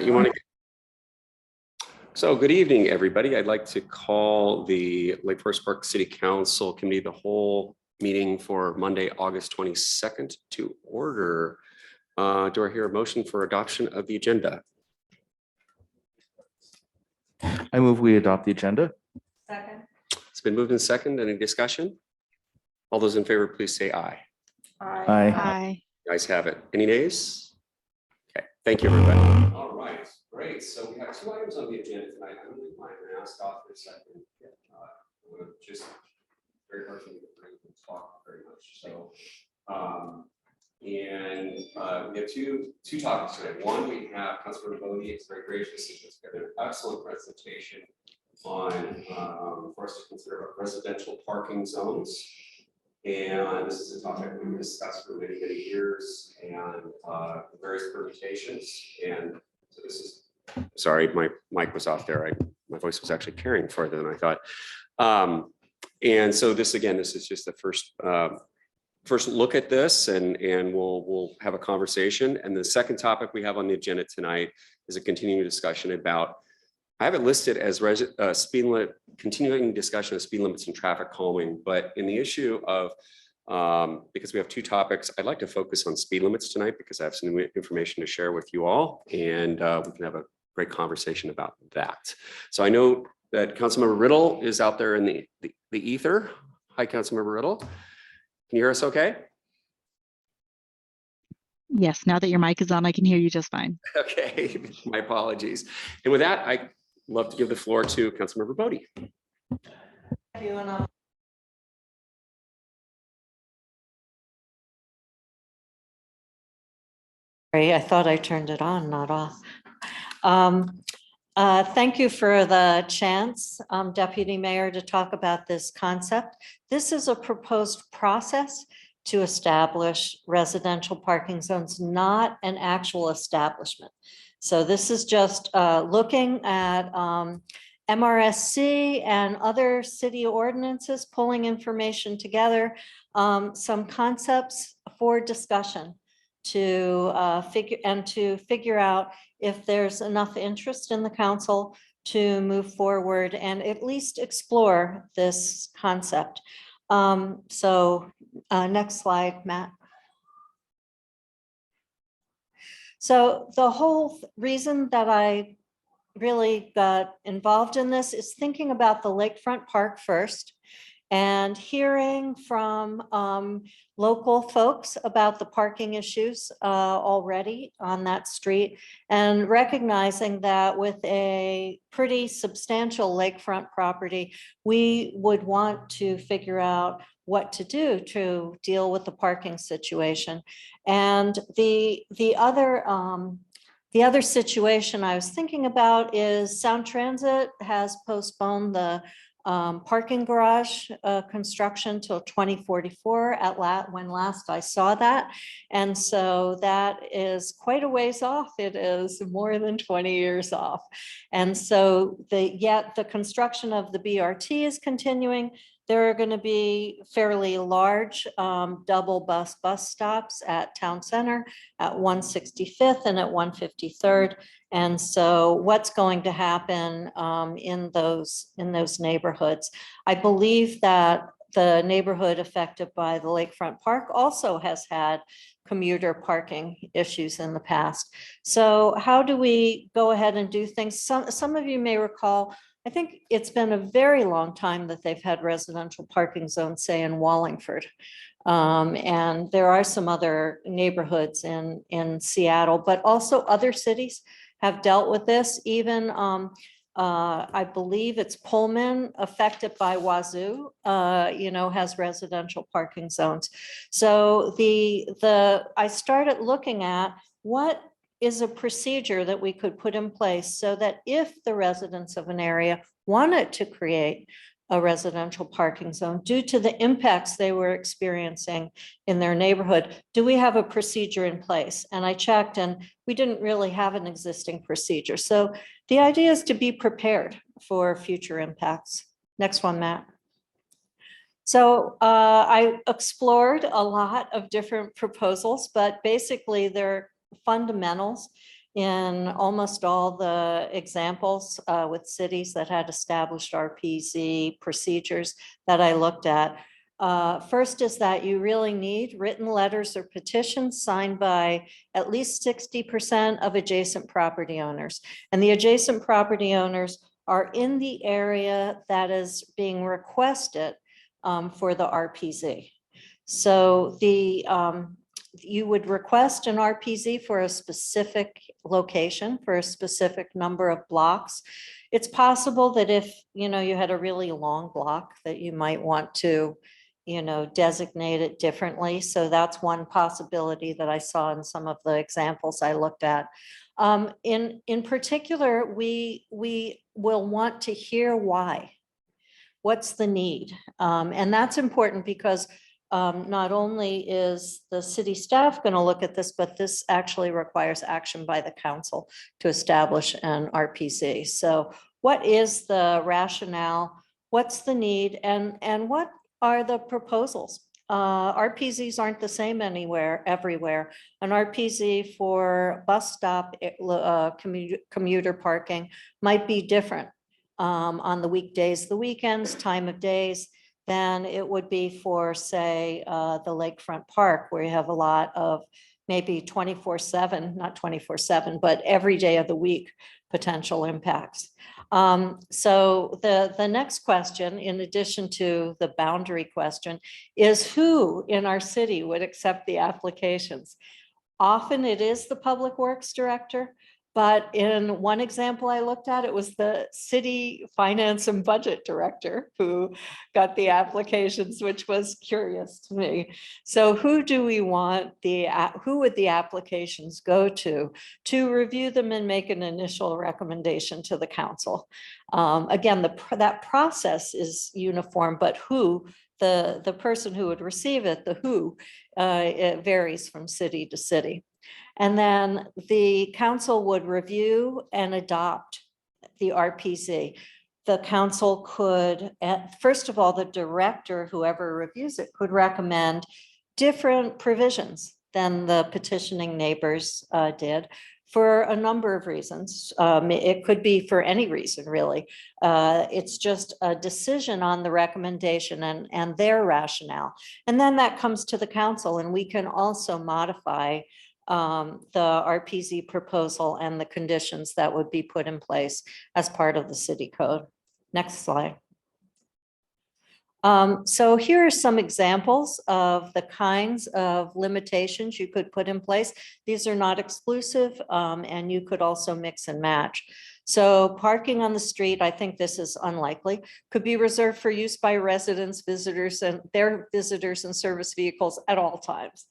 You want to? So good evening, everybody. I'd like to call the Lake Forest Park City Council Committee of the Whole meeting for Monday, August 22nd to order. Do I hear a motion for adoption of the agenda? I move we adopt the agenda. Second. It's been moved and second. Any discussion? All those in favor, please say aye. Aye. Aye. You guys have it. Any nays? Okay, thank you, everybody. All right, great. So we have two items on the agenda tonight. I'm going to leave my mask off for a second. I'm going to just very partially talk very much. So, we have two topics today. One, we have Councilor Bodie. It's very gracious to put together an excellent presentation on for us to consider about residential parking zones. And this is a topic we've discussed for many, many years and various permutations. And so this is, sorry, my mic was off there. My voice was actually carrying further than I thought. And so this, again, this is just the first look at this, and we'll have a conversation. And the second topic we have on the agenda tonight is a continuing discussion about, I have it listed as continuing discussion of speed limits and traffic calming, but in the issue of, because we have two topics, I'd like to focus on speed limits tonight because I have some information to share with you all, and we can have a great conversation about that. So I know that Councilmember Riddle is out there in the ether. Hi, Councilmember Riddle. Can you hear us okay? Yes, now that your mic is on, I can hear you just fine. Okay, my apologies. And with that, I'd love to give the floor to Councilmember Bodie. I thought I turned it on, not off. Thank you for the chance, Deputy Mayor, to talk about this concept. This is a proposed process to establish residential parking zones, not an actual establishment. So this is just looking at MRSC and other city ordinances, pulling information together, some concepts for discussion to figure out if there's enough interest in the council to move forward and at least explore this concept. Next slide, Matt. So the whole reason that I really got involved in this is thinking about the Lakefront Park first and hearing from local folks about the parking issues already on that street, and recognizing that with a pretty substantial lakefront property, we would want to figure out what to do to deal with the parking situation. And the other situation I was thinking about is Sound Transit has postponed the parking garage construction till 2044 when last I saw that. And so that is quite a ways off. It is more than 20 years off. And so yet the construction of the BRT is continuing. There are going to be fairly large double bus stops at Town Center, at 165th and at 153rd. And so what's going to happen in those neighborhoods? I believe that the neighborhood affected by the Lakefront Park also has had commuter parking issues in the past. So how do we go ahead and do things? Some of you may recall, I think it's been a very long time that they've had residential parking zones, say in Wallingford. And there are some other neighborhoods in Seattle, but also other cities have dealt with this. Even I believe it's Pullman, affected by Wazoo, has residential parking zones. So I started looking at what is a procedure that we could put in place so that if the residents of an area wanted to create a residential parking zone due to the impacts they were experiencing in their neighborhood, do we have a procedure in place? And I checked, and we didn't really have an existing procedure. So the idea is to be prepared for future impacts. Next one, Matt. So I explored a lot of different proposals, but basically they're fundamentals. in almost all the examples with cities that had established RPZ procedures that I looked at. First is that you really need written letters or petitions signed by at least 60% of adjacent property owners. And the adjacent property owners are in the area that is being requested for the RPZ. So you would request an RPZ for a specific location, for a specific number of blocks. It's possible that if, you had a really long block that you might want to, designate it differently. So that's one possibility that I saw in some of the examples I looked at. In particular, we will want to hear why. What's the need? And that's important because not only is the city staff going to look at this, but this actually requires action by the council to establish an RPZ. So what is the rationale? What's the need? And what are the proposals? RPZs aren't the same everywhere. An RPZ for bus stop commuter parking might be different on the weekdays, the weekends, time of days, than it would be for, say, the Lakefront Park, where you have a lot of maybe 24/7, not 24/7, but every day of the week potential impacts. So the next question, in addition to the boundary question, is who in our city would accept the applications? Often it is the Public Works Director, but in one example I looked at, it was the City Finance and Budget Director who got the applications, which was curious to me. So who do we want who would the applications go to review them and make an initial recommendation to the council? Again, that process is uniform, but who, the person who would receive it, the who, it varies from city to city. And then the council would review and adopt the RPZ. The council could, first of all, the director, whoever reviews it, could recommend different provisions than the petitioning neighbors did for a number of reasons. It could be for any reason, really. It's just a decision on the recommendation and their rationale. And then that comes to the council, and we can also modify the RPZ proposal and the conditions that would be put in place as part of the city code. Next slide. So here are some examples of the kinds of limitations you could put in place. These are not exclusive, and you could also mix and match. So parking on the street, I think this is unlikely, could be reserved for use by residents, visitors, and their visitors and service vehicles at all times.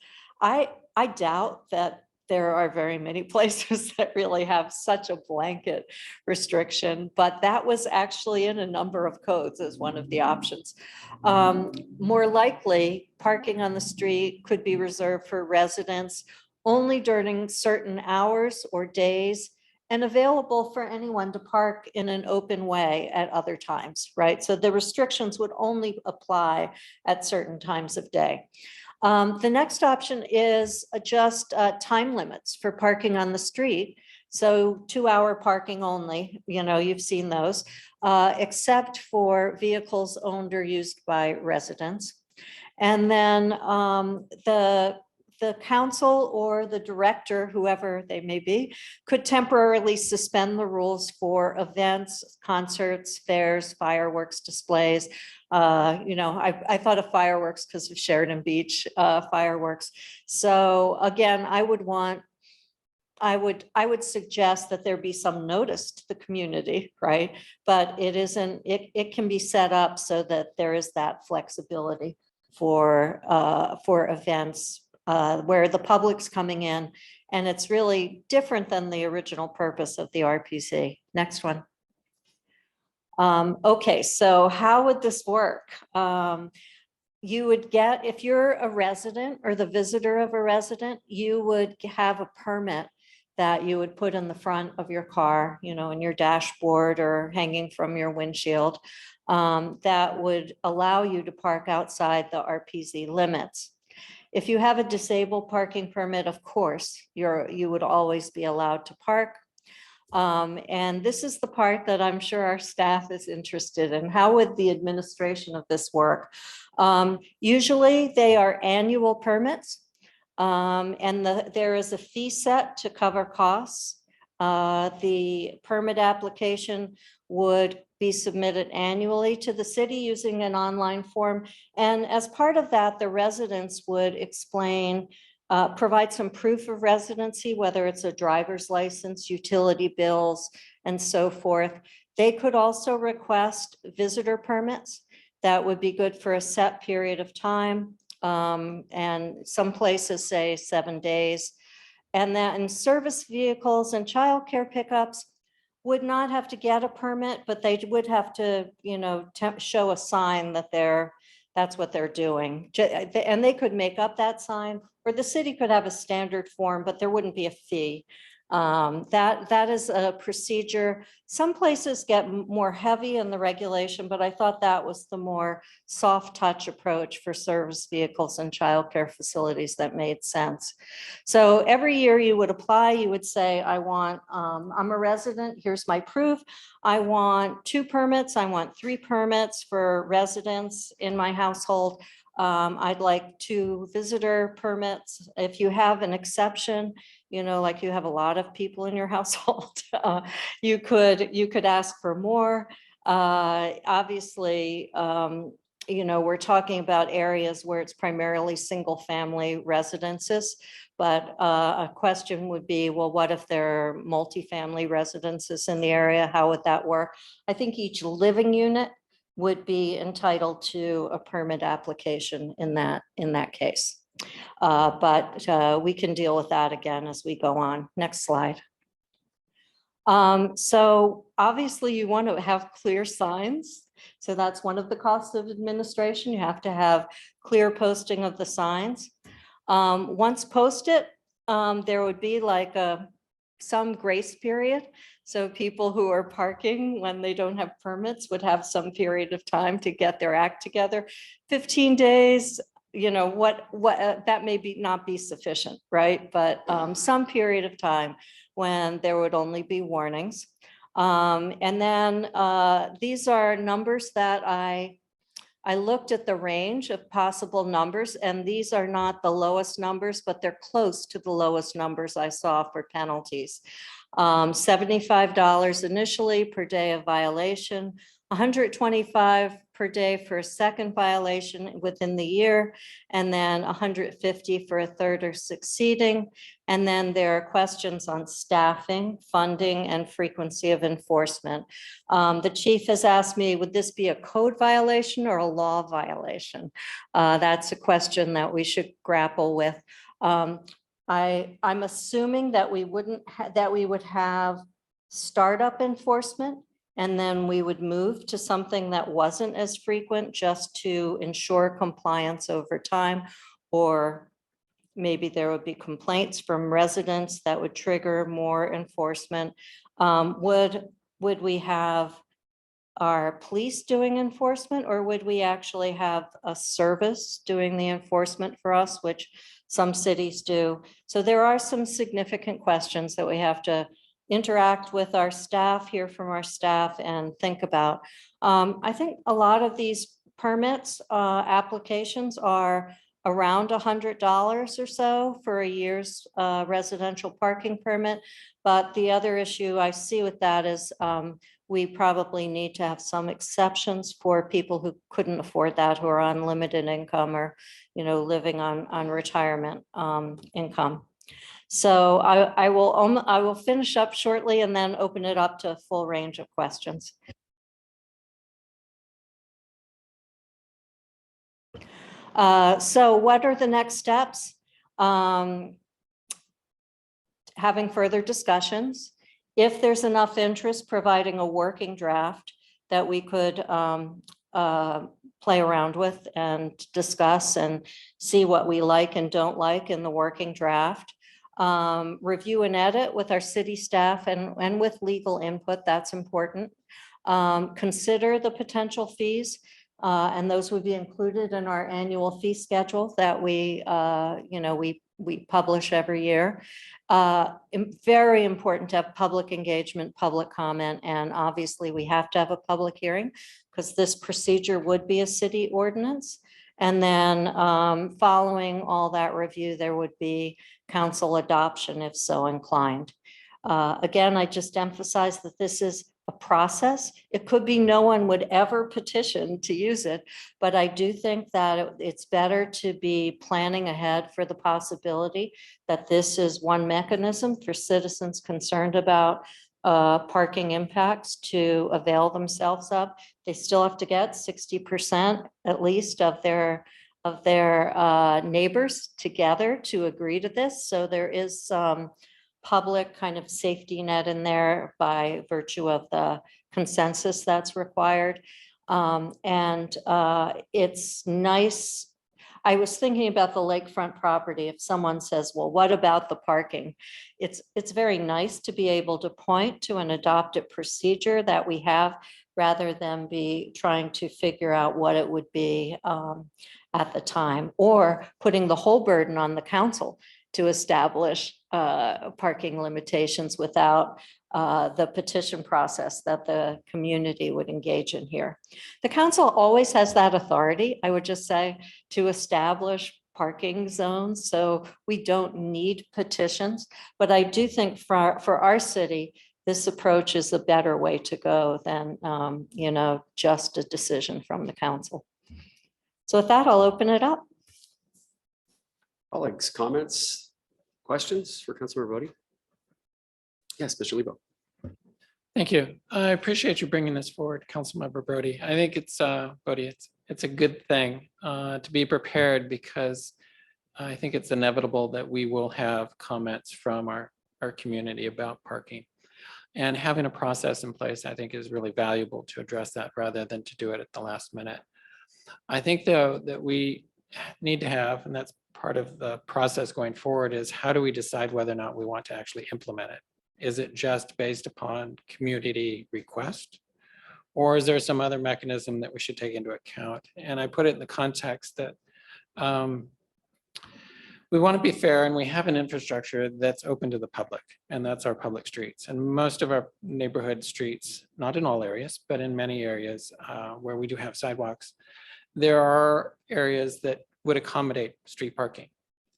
I doubt that there are very many places that really have such a blanket restriction, but that was actually in a number of codes as one of the options. More likely, parking on the street could be reserved for residents only during certain hours or days and available for anyone to park in an open way at other times, right? So the restrictions would only apply at certain times of day. The next option is just time limits for parking on the street. So 2-hour parking only, you've seen those, except for vehicles owned or used by residents. And then the council or the director, whoever they may be, could temporarily suspend the rules for events, concerts, fairs, fireworks displays. I thought of fireworks because of Sheridan Beach fireworks. So again, I would suggest that there be some notice to the community, right? But it can be set up so that there is that flexibility for events where the public's coming in, and it's really different than the original purpose of the RPZ. Next one. Okay, so how would this work? You would get, if you're a resident or the visitor of a resident, you would have a permit that you would put in the front of your car, in your dashboard or hanging from your windshield, that would allow you to park outside the RPZ limits. If you have a disabled parking permit, of course, you would always be allowed to park. And this is the part that I'm sure our staff is interested in. How would the administration of this work? Usually they are annual permits, and there is a fee set to cover costs. The permit application would be submitted annually to the city using an online form. And as part of that, the residents would explain, provide some proof of residency, whether it's a driver's license, utility bills, and so forth. They could also request visitor permits that would be good for a set period of time. And some places say 7 days. And that in service vehicles and childcare pickups would not have to get a permit, but they would have to, show a sign that that's what they're doing. And they could make up that sign, or the city could have a standard form, but there wouldn't be a fee. That is a procedure. Some places get more heavy in the regulation, but I thought that was the more soft touch approach for service vehicles and childcare facilities that made sense. So every year you would apply, you would say, I'm a resident, here's my proof. I want 2 permits, I want 3 permits for residents in my household. I'd like 2 visitor permits. If you have an exception, like you have a lot of people in your household, you could ask for more. Obviously, we're talking about areas where it's primarily single family residences, but a question would be, well, what if there are multifamily residences in the area? How would that work? I think each living unit would be entitled to a permit application in that case. But we can deal with that again as we go on. Next slide. So obviously you want to have clear signs. So that's one of the costs of administration. You have to have clear posting of the signs. Once posted, there would be like some grace period. So people who are parking when they don't have permits would have some period of time to get their act together. 15 days, that may not be sufficient, right? But some period of time when there would only be warnings. And then these are numbers that I looked at the range of possible numbers, and these are not the lowest numbers, but they're close to the lowest numbers I saw for penalties. $75 initially per day of violation, $125 per day for a second violation within the year, and then $150 for a third or succeeding. And then there are questions on staffing, funding, and frequency of enforcement. The chief has asked me, would this be a code violation or a law violation? That's a question that we should grapple with. I'm assuming that we would have startup enforcement, and then we would move to something that wasn't as frequent just to ensure compliance over time, or maybe there would be complaints from residents that would trigger more enforcement. Would we have our police doing enforcement, or would we actually have a service doing the enforcement for us, which some cities do? So there are some significant questions that we have to interact with our staff, hear from our staff, and think about. I think a lot of these permits, applications are around $100 or so for a year's residential parking permit. But the other issue I see with that is we probably need to have some exceptions for people who couldn't afford that, who are on limited income or, living on retirement income. So I will finish up shortly and then open it up to a full range of questions. So what are the next steps? Having further discussions. If there's enough interest, providing a working draft that we could play around with and discuss and see what we like and don't like in the working draft. Review and edit with our city staff and with legal input, that's important. Consider the potential fees. And those would be included in our annual fee schedule that we, we publish every year. Very important to have public engagement, public comment, and obviously we have to have a public hearing because this procedure would be a city ordinance. And then following all that review, there would be council adoption if so inclined. Again, I just emphasize that this is a process. It could be no one would ever petition to use it, but I do think that it's better to be planning ahead for the possibility that this is one mechanism for citizens concerned about parking impacts to avail themselves of. They still have to get 60% at least of their neighbors together to agree to this. So there is some public kind of safety net in there by virtue of the consensus that's required. It's nice. I was thinking about the lakefront property. If someone says, well, what about the parking? It's very nice to be able to point to an adopted procedure that we have rather than be trying to figure out what it would be at the time, or putting the whole burden on the council to establish parking limitations without the petition process that the community would engage in here. The council always has that authority, I would just say, to establish parking zones. So we don't need petitions, but I do think for our city, this approach is a better way to go than, just a decision from the council. So with that, I'll open it up. Colleagues, comments, questions for Councilmember Bodie? Yes, Mr. Lebo. Thank you. I appreciate you bringing this forward, Councilmember Brody. I think it's Bodie, it's a good thing to be prepared, because I think it's inevitable that we will have comments from our community about parking. And having a process in place, I think, is really valuable to address that rather than to do it at the last minute. I think, though, that we need to have, and that's part of the process going forward, is how do we decide whether or not we want to actually implement it? Is it just based upon community request? Or is there some other mechanism that we should take into account? And I put it in the context that we want to be fair, and we have an infrastructure that's open to the public, and that's our public streets. And most of our neighborhood streets, not in all areas, but in many areas where we do have sidewalks, there are areas that would accommodate street parking.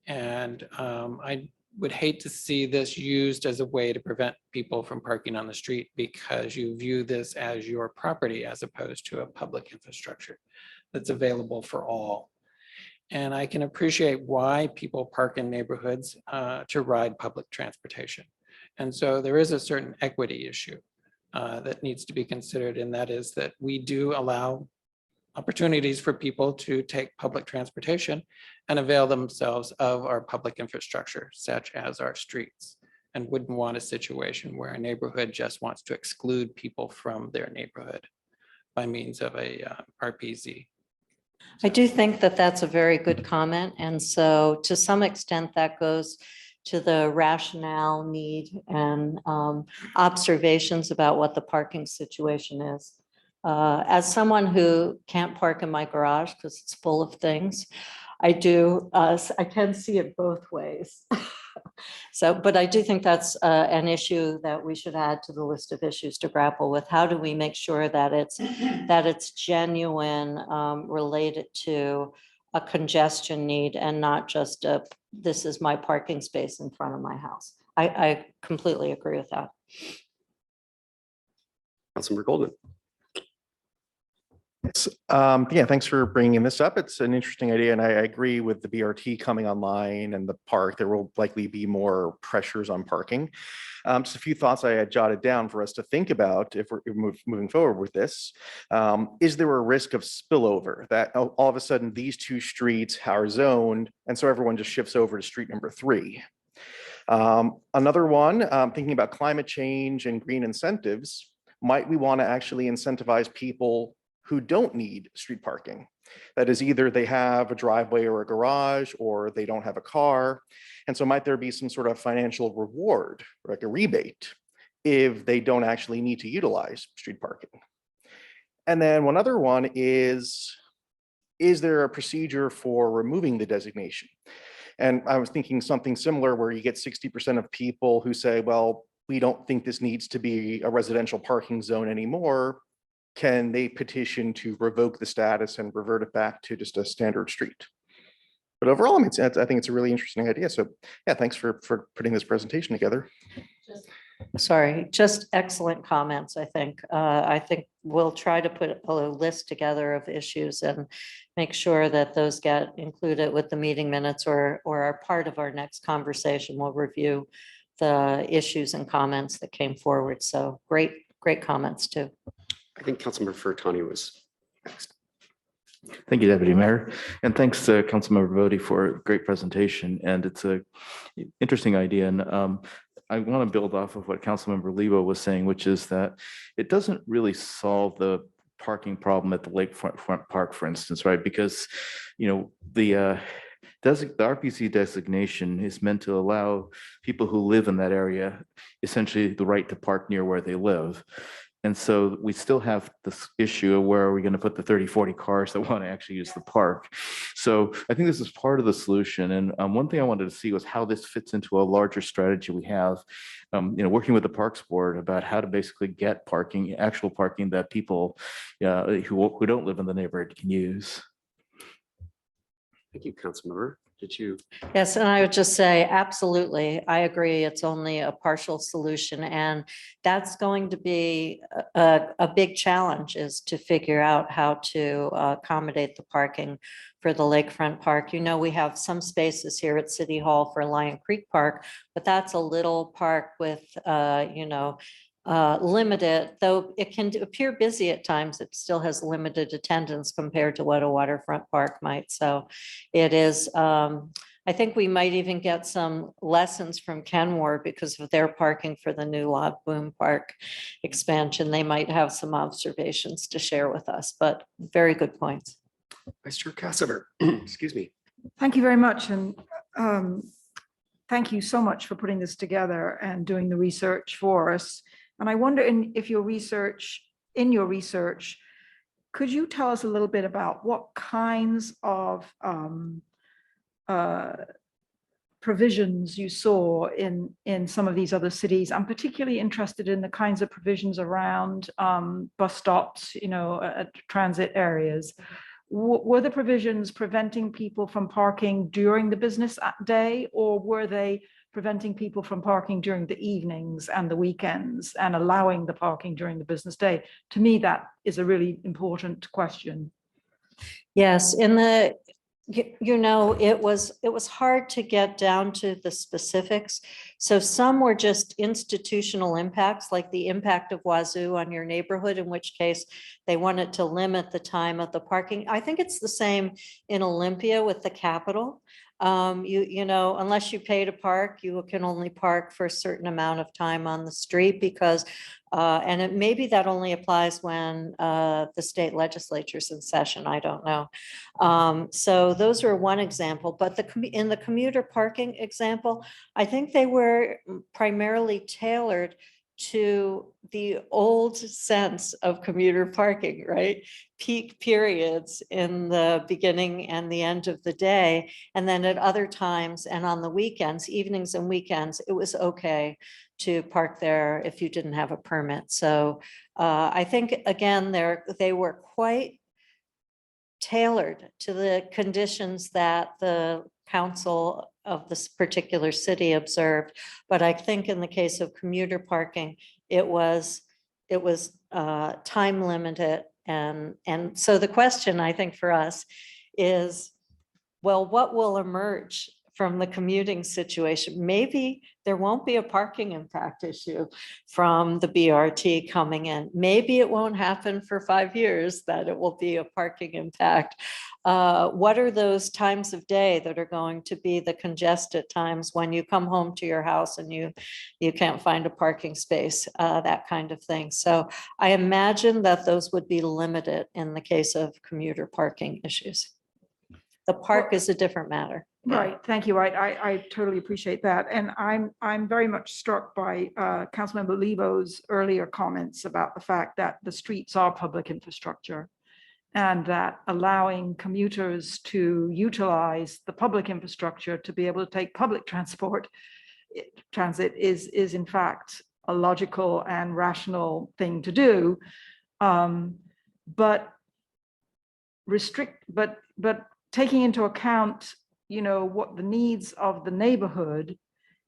And I would hate to see this used as a way to prevent people from parking on the street because you view this as your property as opposed to a public infrastructure that's available for all. And I can appreciate why people park in neighborhoods to ride public transportation. And so there is a certain equity issue that needs to be considered, and that is that we do allow opportunities for people to take public transportation and avail themselves of our public infrastructure, such as our streets, and wouldn't want a situation where a neighborhood just wants to exclude people from their neighborhood by means of a RPZ. I do think that that's a very good comment. And so to some extent that goes to the rationale, need, and observations about what the parking situation is. As someone who can't park in my garage because it's full of things, I can see it both ways. So, but I do think that's an issue that we should add to the list of issues to grapple with. How do we make sure that it's genuine, related to a congestion need and not just this is my parking space in front of my house? I completely agree with that. Councilmember Goldman. Yeah, thanks for bringing this up. It's an interesting idea, and I agree with the BRT coming online and the park. There will likely be more pressures on parking. Just a few thoughts I had jotted down for us to think about if we're moving forward with this. Is there a risk of spillover that all of a sudden these two streets are zoned, and so everyone just shifts over to street number 3? Another one, thinking about climate change and green incentives, might we want to actually incentivize people who don't need street parking? That is, either they have a driveway or a garage, or they don't have a car. And so might there be some sort of financial reward, like a rebate, if they don't actually need to utilize street parking? And then one other one is there a procedure for removing the designation? And I was thinking something similar where you get 60% of people who say, well, we don't think this needs to be a residential parking zone anymore. Can they petition to revoke the status and revert it back to just a standard street? But overall, I think it's a really interesting idea. So yeah, thanks for putting this presentation together. Sorry, just excellent comments, I think. I think we'll try to put a list together of issues and make sure that those get included with the meeting minutes or are part of our next conversation. We'll review the issues and comments that came forward. So great comments too. I think Councilmember Furtani was next. Thank you, Deputy Mayor. And thanks to Councilmember Bodie for a great presentation. And it's a interesting idea. And I want to build off of what Councilmember Lebo was saying, which is that it doesn't really solve the parking problem at the Lakefront Park, for instance, right? Because, you know, the RPC designation is meant to allow people who live in that area essentially the right to park near where they live. And so we still have this issue of where are we going to put the 30, 40 cars that want to actually use the park. So I think this is part of the solution. And one thing I wanted to see was how this fits into a larger strategy we have, working with the Parks Board about how to basically get parking, actual parking that people who don't live in the neighborhood can use. Thank you, Councilmember. Did you? Yes, and I would just say, absolutely, I agree. It's only a partial solution, and that's going to be a big challenge, is to figure out how to accommodate the parking for the Lakefront Park. You know, we have some spaces here at City Hall for Lion Creek Park, but that's a little park with, limited, though it can appear busy at times, it still has limited attendance compared to what a waterfront park might. So it is, I think we might even get some lessons from Kenmore because of their parking for the new Log Boom Park expansion. They might have some observations to share with us, but very good points. Vice Chair Cassiver, excuse me. Thank you very much. And thank you so much for putting this together and doing the research for us. And I wonder in your research, could you tell us a little bit about what kinds of provisions you saw in some of these other cities? I'm particularly interested in the kinds of provisions around bus stops, at transit areas. Were the provisions preventing people from parking during the business day, or were they preventing people from parking during the evenings and the weekends and allowing the parking during the business day? To me, that is a really important question. Yes, it was hard to get down to the specifics. So some were just institutional impacts, like the impact of Wazoo on your neighborhood, in which case they wanted to limit the time of the parking. I think it's the same in Olympia with the Capitol. Unless you pay to park, you can only park for a certain amount of time on the street because, maybe that only applies when the state legislature's in session. I don't know. So those are one example, but in the commuter parking example, I think they were primarily tailored to the old sense of commuter parking, right? Peak periods in the beginning and the end of the day. And then at other times and on the weekends, evenings and weekends, it was okay to park there if you didn't have a permit. So I think, again, they were quite tailored to the conditions that the council of this particular city observed. But I think in the case of commuter parking, it was time limited. And so the question, I think, for us is, well, what will emerge from the commuting situation? Maybe there won't be a parking impact issue from the BRT coming in. Maybe it won't happen for 5 years that it will be a parking impact. What are those times of day that are going to be the congested times when you come home to your house and you can't find a parking space, that kind of thing. So I imagine that those would be limited in the case of commuter parking issues. The park is a different matter. Right, thank you. I totally appreciate that. And I'm very much struck by Councilmember Lebo's earlier comments about the fact that the streets are public infrastructure and that allowing commuters to utilize the public infrastructure to be able to take public transit is in fact a logical and rational thing to do. But taking into account, what the needs of the neighborhood,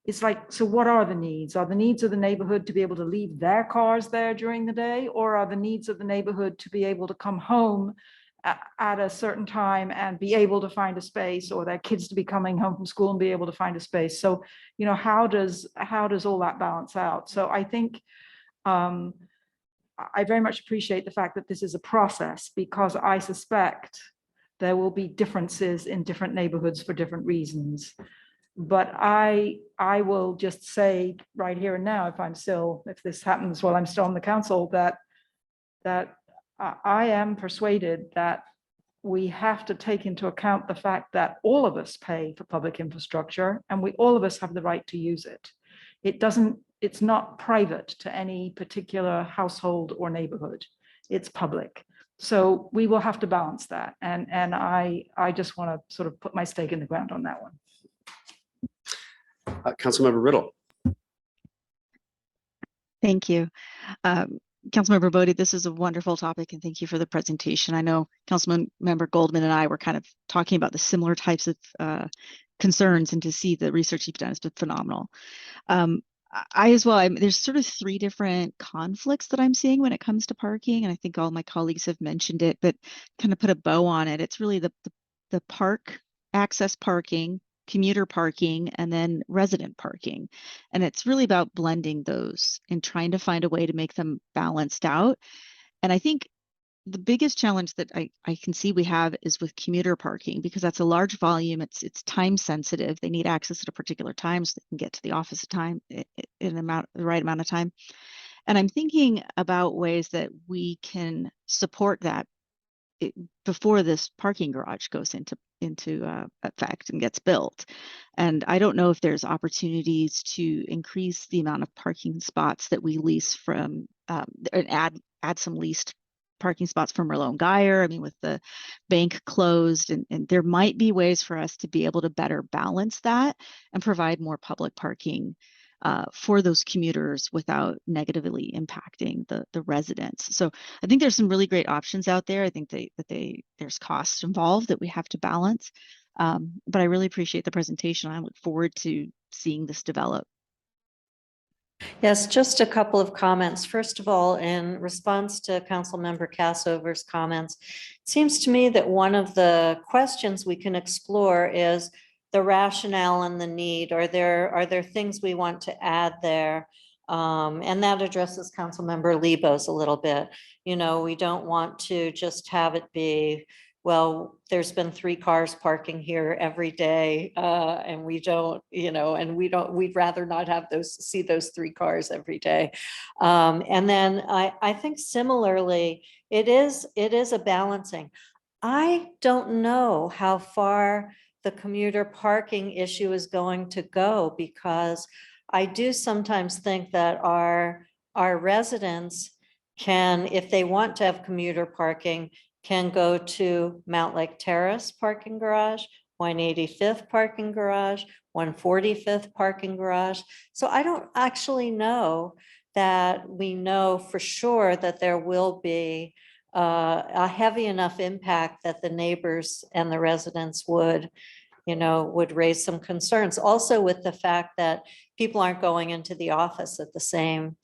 it's like, so what are the needs? Are the needs of the neighborhood to be able to leave their cars there during the day? Or are the needs of the neighborhood to be able to come home at a certain time and be able to find a space, or their kids to be coming home from school and be able to find a space? So, how does all that balance out? So I think I very much appreciate the fact that this is a process, because I suspect there will be differences in different neighborhoods for different reasons. But I will just say right here and now, if this happens while I'm still on the council, that I am persuaded that we have to take into account the fact that all of us pay for public infrastructure and all of us have the right to use it. It's not private to any particular household or neighborhood. It's public. So we will have to balance that. And I just want to sort of put my stake in the ground on that one. Councilmember Riddle. Thank you. Councilmember Bodie, this is a wonderful topic, and thank you for the presentation. I know Councilmember Goldman and I were kind of talking about the similar types of concerns, and to see the research you've done has been phenomenal. I as well, there's sort of 3 different conflicts that I'm seeing when it comes to parking, and I think all my colleagues have mentioned it, but kind of put a bow on it. It's really the park access parking, commuter parking, and then resident parking. And it's really about blending those and trying to find a way to make them balanced out. And I think the biggest challenge that I can see we have is with commuter parking, because that's a large volume. It's time sensitive. They need access at a particular time so they can get to the office at the right amount of time. And I'm thinking about ways that we can support that before this parking garage goes into effect and gets built. And I don't know if there's opportunities to increase the amount of parking spots that we lease from, and add some leased parking spots from Merlot and Geyer. I mean, with the bank closed, and there might be ways for us to be able to better balance that and provide more public parking for those commuters without negatively impacting the residents. So I think there's some really great options out there. I think there's costs involved that we have to balance. But I really appreciate the presentation. I look forward to seeing this develop. Yes, just a couple of comments. First of all, in response to Councilmember Cassover's comments, it seems to me that one of the questions we can explore is the rationale and the need. Are there things we want to add there? And that addresses Councilmember Lebo's a little bit. We don't want to just have it be, well, there's been 3 cars parking here every day, and we don't, we'd rather not have see those 3 cars every day. And then I think similarly, it is a balancing. I don't know how far the commuter parking issue is going to go, because I do sometimes think that our residents can, if they want to have commuter parking, can go to Mount Lake Terrace parking garage, 185th parking garage, 145th parking garage. So I don't actually know that we know for sure that there will be a heavy enough impact that the neighbors and the residents would raise some concerns. Also with the fact that people aren't going into the office at the same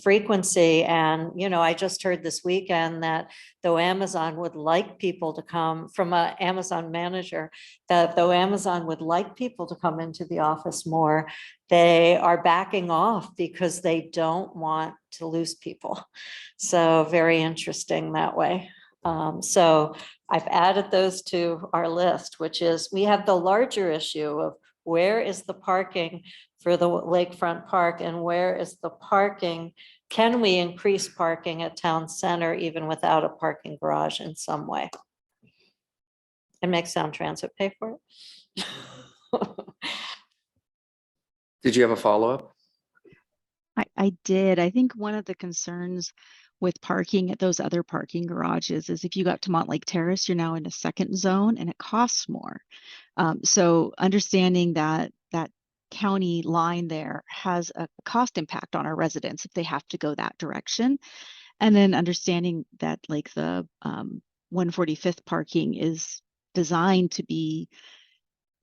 frequency. And, I just heard this weekend that though Amazon would like people to come, from an Amazon manager, that though Amazon would like people to come into the office more, they are backing off because they don't want to lose people. So very interesting that way. So I've added those to our list, which is we have the larger issue of where is the parking for the lakefront park, and where is the parking? Can we increase parking at town center even without a parking garage in some way? And make Sound Transit pay for it? Did you have a follow-up? I did. I think one of the concerns with parking at those other parking garages is if you got to Montlake Terrace, you're now in a second zone and it costs more. So understanding that that county line there has a cost impact on our residents if they have to go that direction. And then understanding that like the 145th parking is designed to be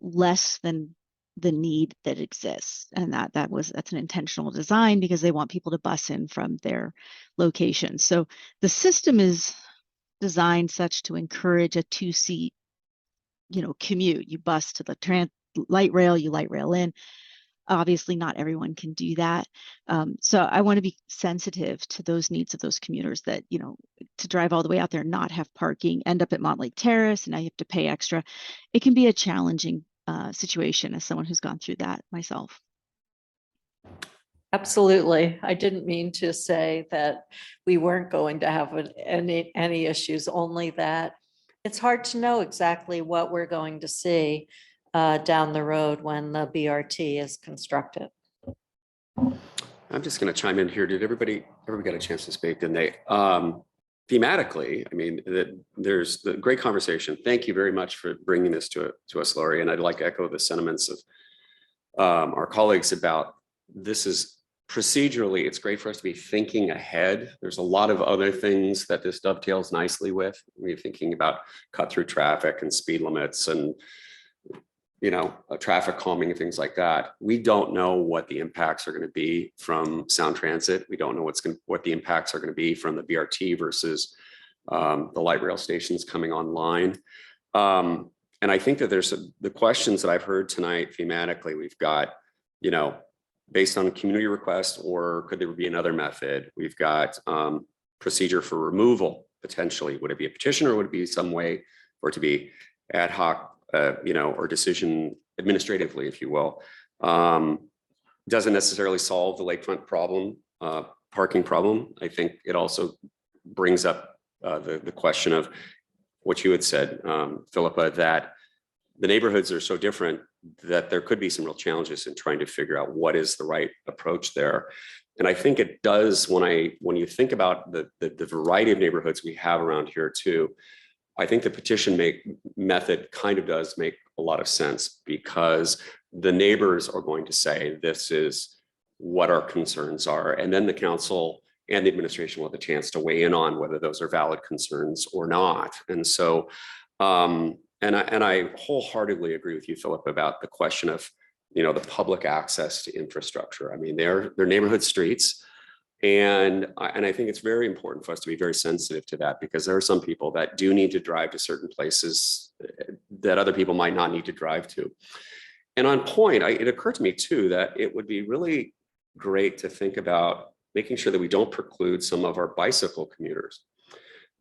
less than the need that exists, and that's an intentional design because they want people to bus in from their location. So the system is designed such to encourage a 2-seat, commute. You bus to the light rail, you light rail in. Obviously, not everyone can do that. So I want to be sensitive to those needs of those commuters that, to drive all the way out there, not have parking, end up at Montlake Terrace, and now you have to pay extra. It can be a challenging situation as someone who's gone through that myself. Absolutely. I didn't mean to say that we weren't going to have any issues, only that it's hard to know exactly what we're going to see down the road when the BRT is constructed. I'm just going to chime in here. Did everybody get a chance to speak? Didn't they? Thematically, I mean, there's the great conversation. Thank you very much for bringing this to us, Lori. And I'd like to echo the sentiments of our colleagues about this is procedurally, it's great for us to be thinking ahead. There's a lot of other things that this dovetails nicely with. We're thinking about cut through traffic and speed limits and traffic calming and things like that. We don't know what the impacts are going to be from Sound Transit. We don't know what the impacts are going to be from the BRT versus the light rail stations coming online. And I think that there's the questions that I've heard tonight thematically. We've got, based on a community request, or could there be another method? We've got procedure for removal potentially. Would it be a petition, or would it be some way for it to be ad hoc? Or decision administratively, if you will, doesn't necessarily solve the lakefront problem, parking problem. I think it also brings up the question of what you had said, Philippa, that the neighborhoods are so different that there could be some real challenges in trying to figure out what is the right approach there. And I think it does when you think about the variety of neighborhoods we have around here too. I think the petition method kind of does make a lot of sense, because the neighbors are going to say, this is what our concerns are. And then the council and the administration will have the chance to weigh in on whether those are valid concerns or not. And so, and I wholeheartedly agree with you, Philip, about the question of, the public access to infrastructure. I mean, they're neighborhood streets. And I think it's very important for us to be very sensitive to that, because there are some people that do need to drive to certain places that other people might not need to drive to. And on point, it occurred to me too, that it would be really great to think about making sure that we don't preclude some of our bicycle commuters,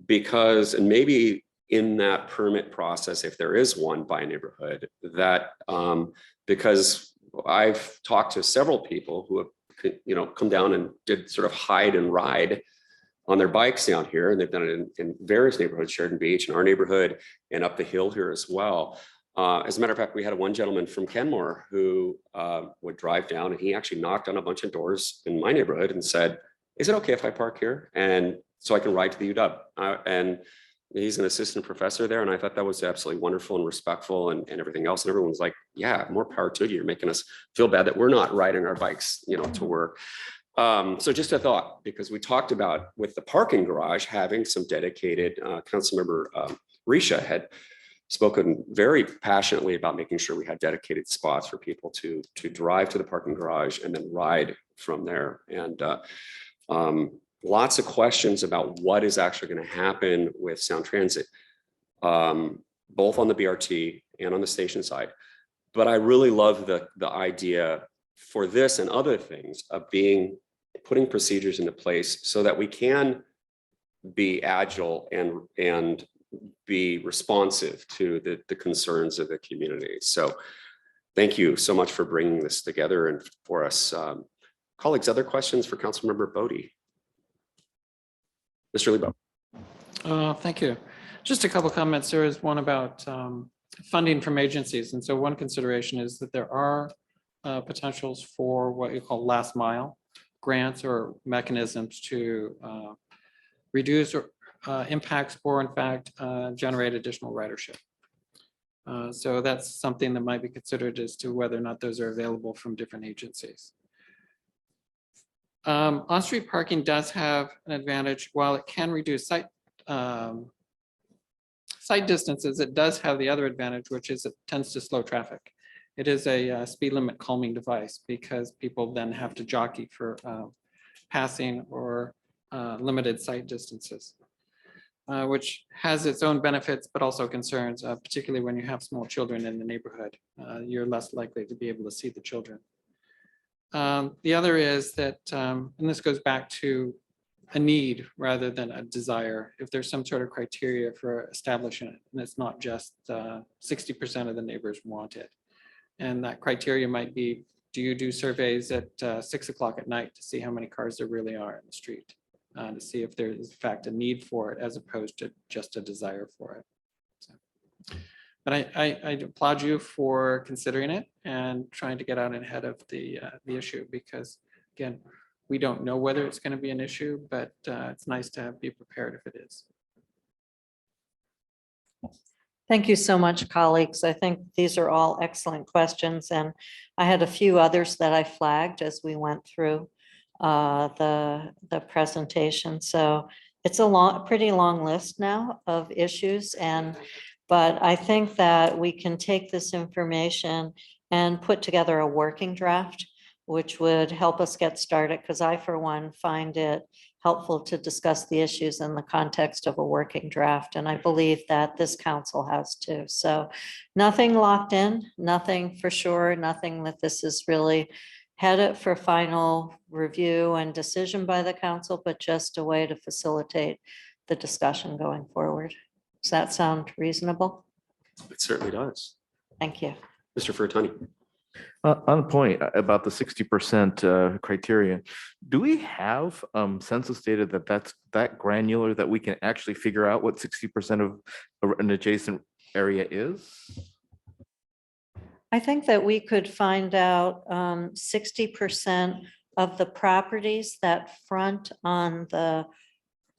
because, and maybe in that permit process, if there is one by neighborhood, that because I've talked to several people who have come down and did sort of hide and ride on their bikes down here. And they've done it in various neighborhoods, Sheridan Beach, in our neighborhood, and up the hill here as well. As a matter of fact, we had one gentleman from Kenmore who would drive down, and he actually knocked on a bunch of doors in my neighborhood and said, is it okay if I park here? And so I can ride to the UW. And he's an assistant professor there. And I thought that was absolutely wonderful and respectful and everything else. And everyone's like, yeah, more power to you. You're making us feel bad that we're not riding our bikes, to work. So just a thought, because we talked about with the parking garage, having some dedicated, Councilmember Risha had spoken very passionately about making sure we had dedicated spots for people to drive to the parking garage and then ride from there. And lots of questions about what is actually going to happen with Sound Transit, both on the BRT and on the station side. But I really love the idea for this and other things of putting procedures into place so that we can be agile and be responsive to the concerns of the community. So thank you so much for bringing this together and for us. Colleagues, other questions for Councilmember Bodie? Mr. Lebo. Thank you. Just a couple comments. There was one about funding from agencies. And so one consideration is that there are potentials for what you call last mile grants or mechanisms to reduce or impacts or in fact generate additional ridership. So that's something that might be considered as to whether or not those are available from different agencies. On-street parking does have an advantage. While it can reduce site distances, it does have the other advantage, which is it tends to slow traffic. It is a speed limit calming device because people then have to jockey for passing or limited sight distances, which has its own benefits, but also concerns, particularly when you have small children in the neighborhood. You're less likely to be able to see the children. The other is that, and this goes back to a need rather than a desire. If there's some sort of criteria for establishing it, and it's not just 60% of the neighbors want it. And that criteria might be, do you do surveys at 6 o'clock at night to see how many cars there really are in the street? To see if there is in fact a need for it as opposed to just a desire for it. So, but I applaud you for considering it and trying to get out ahead of the issue, because again, we don't know whether it's going to be an issue, but it's nice to be prepared if it is. Thank you so much, colleagues. I think these are all excellent questions, and I had a few others that I flagged as we went through the presentation. So it's a pretty long list now of issues, but I think that we can take this information and put together a working draft, which would help us get started, because I, for one, find it helpful to discuss the issues in the context of a working draft. And I believe that this council has too. So nothing locked in, nothing for sure, nothing that this is really headed for final review and decision by the council, but just a way to facilitate the discussion going forward. Does that sound reasonable? It certainly does. Thank you. Mr. Furtani. On the point about the 60% criteria, do we have census data that's that granular that we can actually figure out what 60% of an adjacent area is? I think that we could find out 60% of the properties that front on the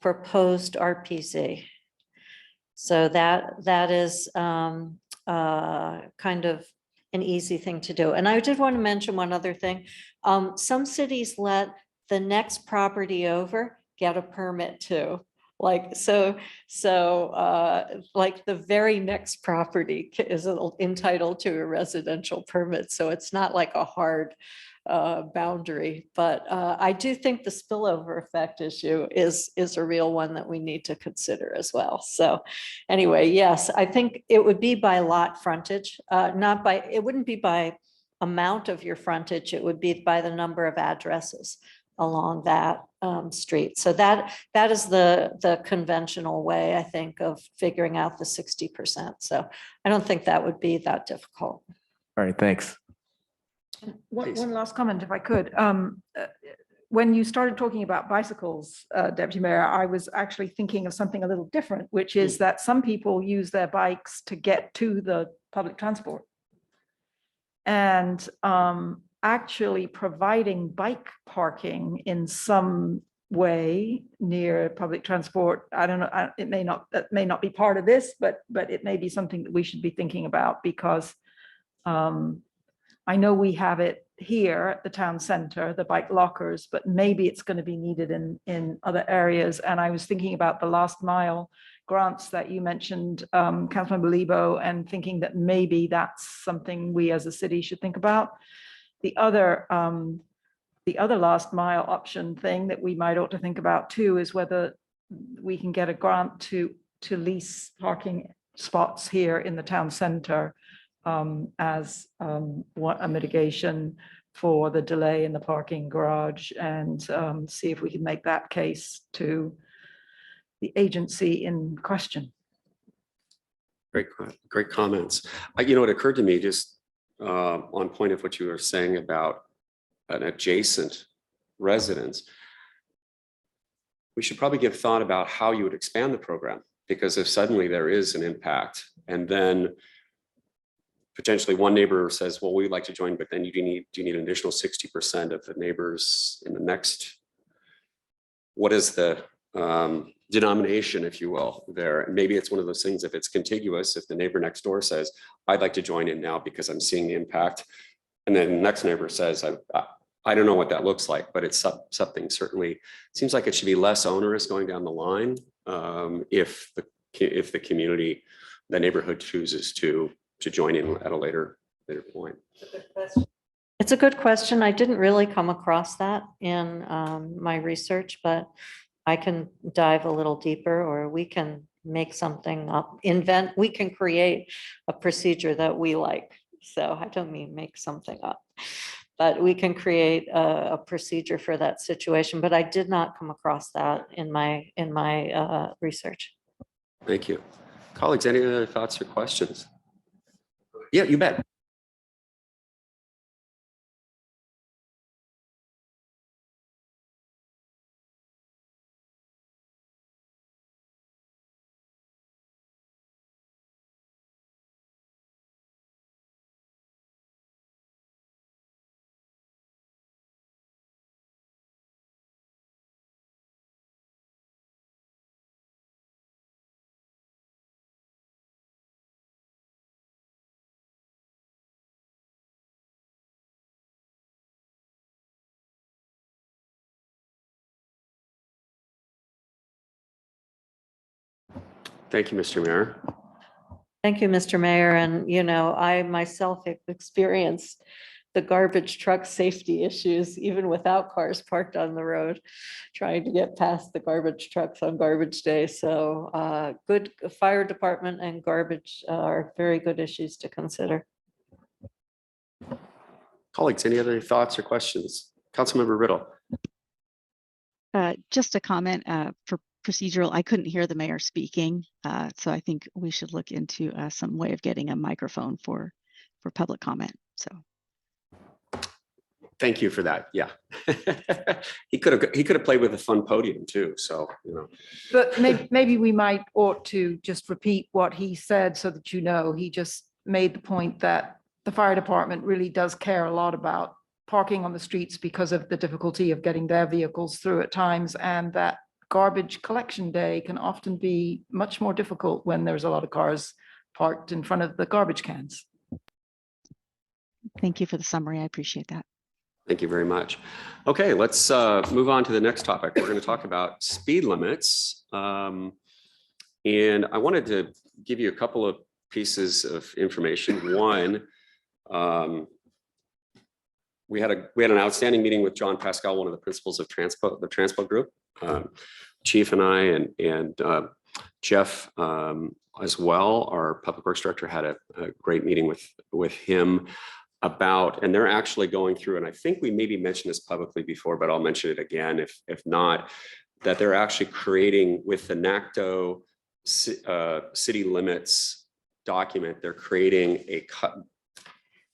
proposed RPZ. So that is kind of an easy thing to do. And I did want to mention one other thing. Some cities let the next property over get a permit too. Like, so like the very next property is entitled to a residential permit. So it's not like a hard boundary, but I do think the spillover effect issue is a real one that we need to consider as well. So anyway, yes, I think it would be by lot frontage, it wouldn't be by amount of your frontage, it would be by the number of addresses along that street. So that is the conventional way, I think, of figuring out the 60%. So I don't think that would be that difficult. All right, thanks. One last comment, if I could. When you started talking about bicycles, Deputy Mayor, I was actually thinking of something a little different, which is that some people use their bikes to get to the public transport. And actually providing bike parking in some way near public transport, I don't know, that may not be part of this, but it may be something that we should be thinking about, because I know we have it here at the town center, the bike lockers, but maybe it's going to be needed in other areas. And I was thinking about the last mile grants that you mentioned, Councilmember Lebo, and thinking that maybe that's something we as a city should think about. The other last mile option thing that we might ought to think about too is whether we can get a grant to lease parking spots here in the town center as a mitigation for the delay in the parking garage, and see if we can make that case to the agency in question. Great comments. You know, it occurred to me just on point of what you were saying about an adjacent residence. We should probably give thought about how you would expand the program, because if suddenly there is an impact, and then potentially one neighbor says, well, we'd like to join, but then do you need an additional 60% of the neighbors in the next? What is the denomination, if you will, there? And maybe it's one of those things, if it's contiguous, if the neighbor next door says, I'd like to join in now because I'm seeing the impact. And then the next neighbor says, I don't know what that looks like, but it's something certainly seems like it should be less onerous going down the line if the community, the neighborhood chooses to join in at a later point. It's a good question. I didn't really come across that in my research, but I can dive a little deeper, or we can make something up, we can create a procedure that we like. So I don't mean make something up, but we can create a procedure for that situation. But I did not come across that in my research. Thank you. Colleagues, any other thoughts or questions? Yeah, you bet. Thank you, Mr. Mayor. Thank you, Mr. Mayor. And, you know, I myself have experienced the garbage truck safety issues, even without cars parked on the road, trying to get past the garbage trucks on garbage day. So good fire department and garbage are very good issues to consider. Colleagues, any other thoughts or questions? Councilmember Riddle. Just a comment for procedural. I couldn't hear the mayor speaking, so I think we should look into some way of getting a microphone for public comment. So. Thank you for that. Yeah. he could have played with a fun podium too. So, you know. But maybe we might ought to just repeat what he said so that, you know, he just made the point that the fire department really does care a lot about parking on the streets because of the difficulty of getting their vehicles through at times, and that garbage collection day can often be much more difficult when there's a lot of cars parked in front of the garbage cans. Thank you for the summary. I appreciate that. Thank you very much. Okay, let's move on to the next topic. We're going to talk about speed limits. And I wanted to give you a couple of pieces of information. One, we had an outstanding meeting with John Pascal, one of the principals of the Transpo Group. Chief and I and Jeff as well, our public works director, had a great meeting with him about, and they're actually going through, and I think we maybe mentioned this publicly before, but I'll mention it again if not, that they're actually creating with the NACTO city limits document, they're creating a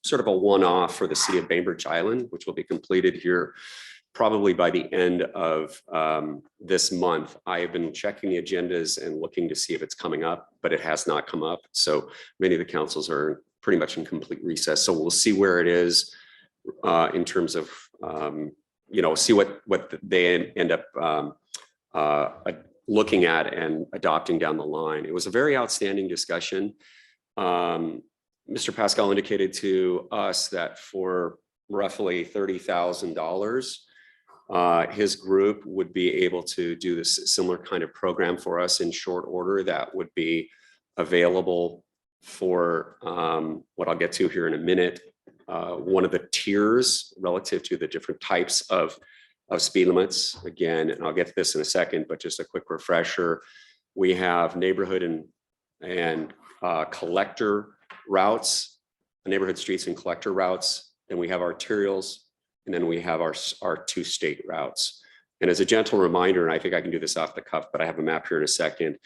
sort of a one-off for the city of Bainbridge Island, which will be completed here probably by the end of this month. I have been checking the agendas and looking to see if it's coming up, but it has not come up. So many of the councils are pretty much in complete recess. So we'll see where it is in terms of, you know, see what they end up looking at and adopting down the line. It was a very outstanding discussion. Mr. Pascal indicated to us that for roughly $30,000, his group would be able to do this similar kind of program for us in short order that would be available for what I'll get to here in a minute. One of the tiers relative to the different types of speed limits. Again, and I'll get to this in a second, but just a quick refresher. We have neighborhood and collector routes, neighborhood streets and collector routes. Then we have arterials, and then we have our two state routes. And as a gentle reminder, and I think I can do this off the cuff, but I have a map here in a second.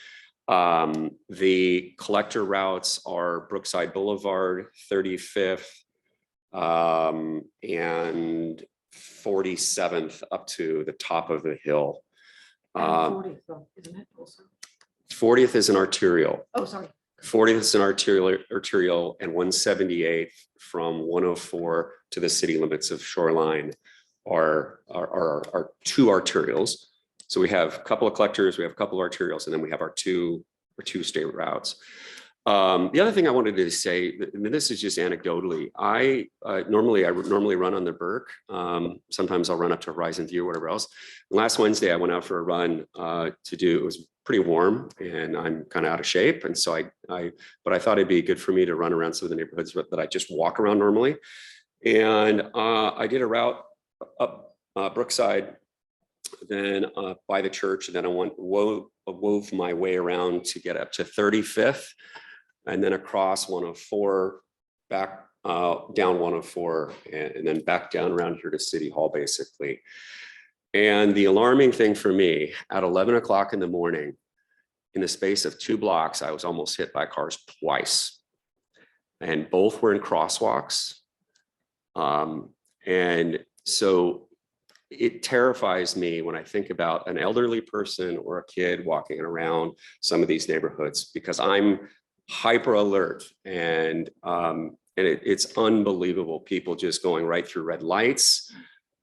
The collector routes are Brookside Boulevard, 35th, and 47th up to the top of the hill. 40th, isn't it also? 40th is an arterial. Oh, sorry. 40th and arterial and 178th from 104 to the city limits of Shoreline are two arterials. So we have a couple of collectors, we have a couple of arterials, and then we have our two state routes. The other thing I wanted to say, and this is just anecdotally, I normally run on the Burke. Sometimes I'll run up to Horizon View or whatever else. And last Wednesday, I went out for a run it was pretty warm and I'm kind of out of shape. And so but I thought it'd be good for me to run around some of the neighborhoods that I just walk around normally. And I did a route up Brookside, then by the church, and then I wove my way around to get up to 35th, and then across 104, back down 104, and then back down around here to City Hall, basically. And the alarming thing for me, at 11 o'clock in the morning, in the space of 2 blocks, I was almost hit by cars twice, and both were in crosswalks. And so it terrifies me when I think about an elderly person or a kid walking around some of these neighborhoods, because I'm hyper alert, and it's unbelievable. People just going right through red lights,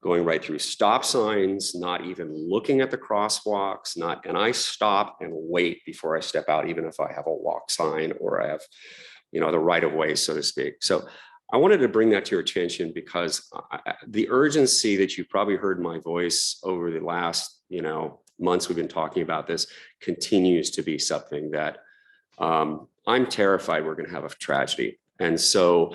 going right through stop signs, not even looking at the crosswalks, and I stop and wait before I step out, even if I have a walk sign or I have, the right of way, so to speak. So I wanted to bring that to your attention because the urgency that you've probably heard my voice over the last, months we've been talking about this continues to be something that I'm terrified we're going to have a tragedy. And so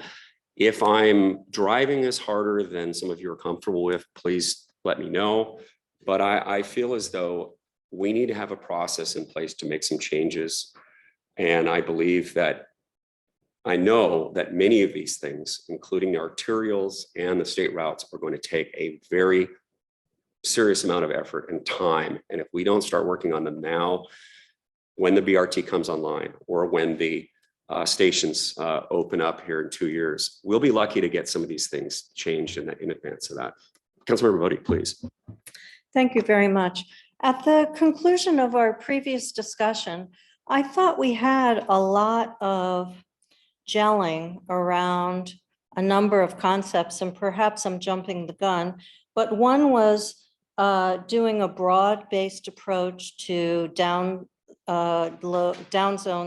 if I'm driving this harder than some of you are comfortable with, please let me know. But I feel as though we need to have a process in place to make some changes. And I know that many of these things, including the arterials and the state routes, are going to take a very serious amount of effort and time. And if we don't start working on them now, when the BRT comes online or when the stations open up here in 2 years, we'll be lucky to get some of these things changed in advance of that. Councilmember Bodie, please. Thank you very much. At the conclusion of our previous discussion, I thought we had a lot of gelling around a number of concepts, and perhaps I'm jumping the gun, but one was doing a broad-based approach to downzone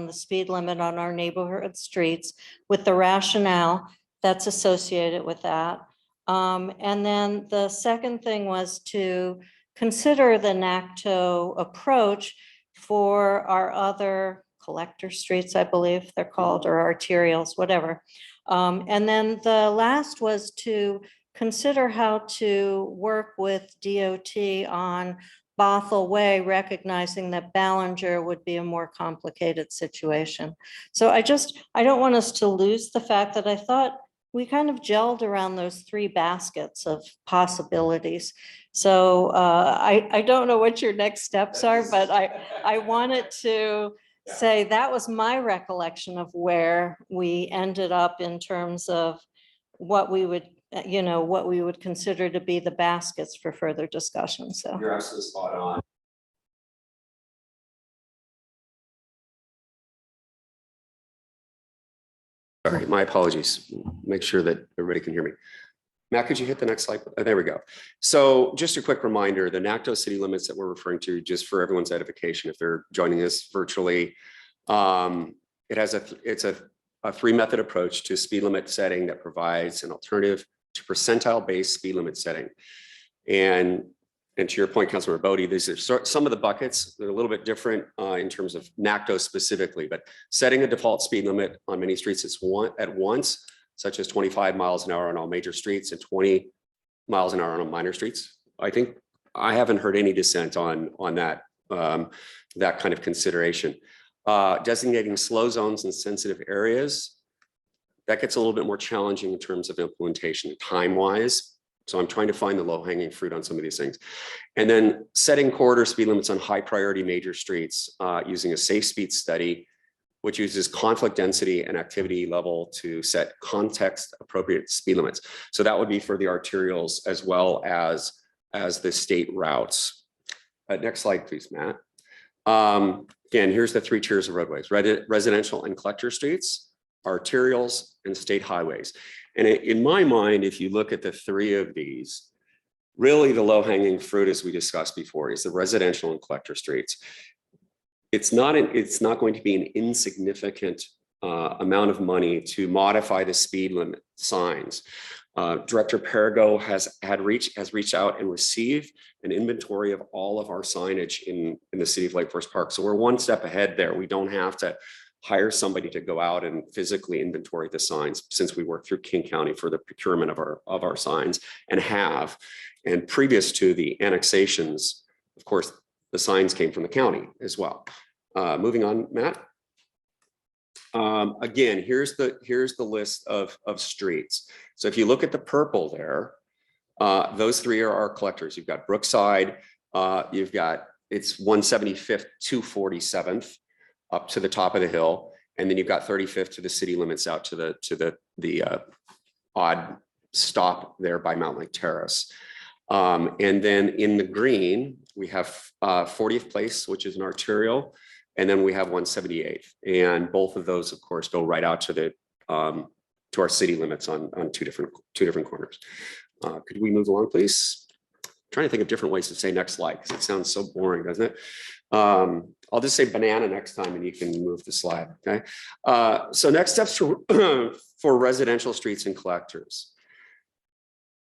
the speed limit on our neighborhood streets with the rationale that's associated with that. And then the second thing was to consider the NACTO approach for our other collector streets, I believe they're called, or arterials, whatever. And then the last was to consider how to work with DOT on Bothell Way, recognizing that Ballinger would be a more complicated situation. So I don't want us to lose the fact that I thought we kind of gelled around those 3 baskets of possibilities. So I don't know what your next steps are, but I wanted to say that was my recollection of where we ended up in terms of what we would, what we would consider to be the baskets for further discussion. So you're absolutely spot on. Sorry, my apologies. Make sure that everybody can hear me. Matt, could you hit the next slide? Oh, there we go. So just a quick reminder, the NACTO city limits that we're referring to, just for everyone's edification, if they're joining us virtually, it's a 3-method approach to speed limit setting that provides an alternative to percentile-based speed limit setting. And to your point, Councilmember Bodie, these are some of the buckets. They're a little bit different in terms of NACTO specifically, but setting a default speed limit on many streets at once, such as 25 miles an hour on all major streets and 20 miles an hour on minor streets. I think I haven't heard any dissent on that, that kind of consideration. Designating slow zones in sensitive areas, that gets a little bit more challenging in terms of implementation time-wise. So I'm trying to find the low-hanging fruit on some of these things. And then setting corridor speed limits on high priority major streets using a safe speed study, which uses conflict density and activity level to set context appropriate speed limits. So that would be for the arterials as well as the state routes. Next slide, please, Matt. Again, here's the 3 tiers of roadways: residential and collector streets, arterials, and state highways. And in my mind, if you look at the 3 of these, really the low-hanging fruit, as we discussed before, is the residential and collector streets. It's not going to be an insignificant amount of money to modify the speed limit signs. Director Perigo has reached out and received an inventory of all of our signage in the city of Lake Forest Park. So we're one step ahead there. We don't have to hire somebody to go out and physically inventory the signs, since we work through King County for the procurement of our signs, and have. And previous to the annexations, of course, the signs came from the county as well. Moving on, Matt. Again, here's the list of streets. So if you look at the purple there, those 3 are our collectors. You've got Brookside, you've got, it's 175th to 47th up to the top of the hill, and then you've got 35th to the city limits out to the odd stop there by Mount Lake Terrace. And then in the green, we have 40th Place, which is an arterial, and then we have 178th. And both of those, of course, go right out to the to our city limits on two different corners. Could we move along, please? I'm trying to think of different ways to say next slide, because it sounds so boring, doesn't it? I'll just say banana next time and you can move the slide, okay? So next steps for residential streets and collectors.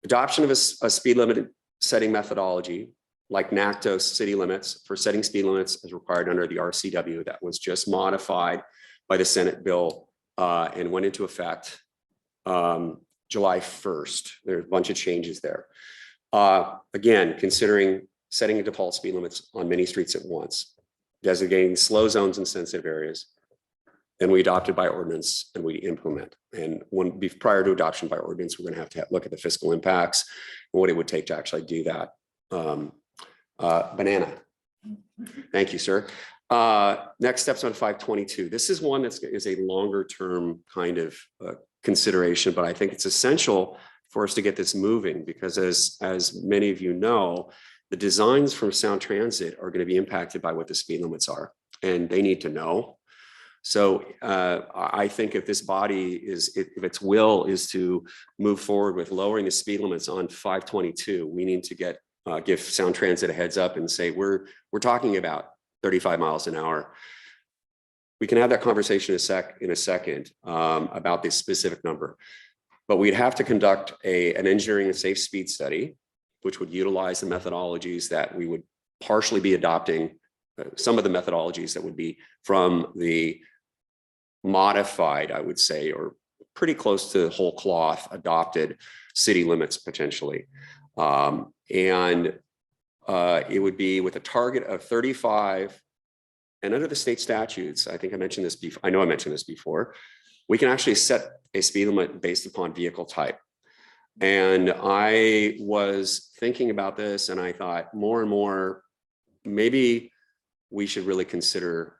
Adoption of a speed limit setting methodology like NACTO city limits for setting speed limits as required under the RCW that was just modified by the Senate bill and went into effect July 1st. There's a bunch of changes there. Again, considering setting a default speed limits on many streets at once, designating slow zones in sensitive areas. Then we adopted by ordinance and we implement. And prior to adoption by ordinance, we're going to have look at the fiscal impacts and what it would take to actually do that. Banana. Thank you, sir. Next steps on 522. This is one that is a longer term kind of consideration, but I think it's essential for us to get this moving, because as many of you know, the designs from Sound Transit are going to be impacted by what the speed limits are, and they need to know. So I think if this body if its will is to move forward with lowering the speed limits on 522, we need to give Sound Transit a heads up and say, we're talking about 35 miles an hour. We can have that conversation in a second about this specific number, but we'd have to conduct an engineering and safe speed study, which would utilize the methodologies that we would partially be adopting, some of the methodologies that would be from the modified, I would say, or pretty close to whole cloth adopted city limits potentially. It would be with a target of 35. And under the state statutes, I think I mentioned this before, I know I mentioned this before, we can actually set a speed limit based upon vehicle type. And I was thinking about this and I thought more and more, maybe we should really consider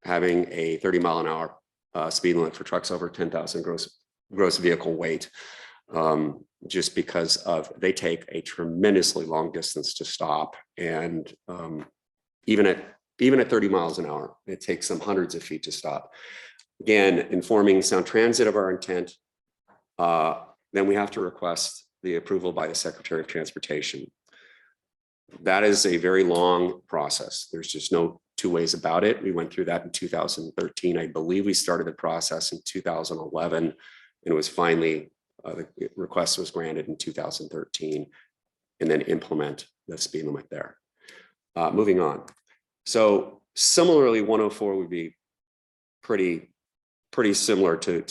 having a 30-mile-an-hour speed limit for trucks over 10,000 gross vehicle weight, just because they take a tremendously long distance to stop. And even at 30 miles an hour, it takes them hundreds of feet to stop. Again, informing Sound Transit of our intent, then we have to request the approval by the Secretary of Transportation. That is a very long process. There's just no two ways about it. We went through that in 2013. I believe we started the process in 2011, and it was finally, the request was granted in 2013, and then implement the speed limit there. Moving on. So similarly, 104 would be pretty similar to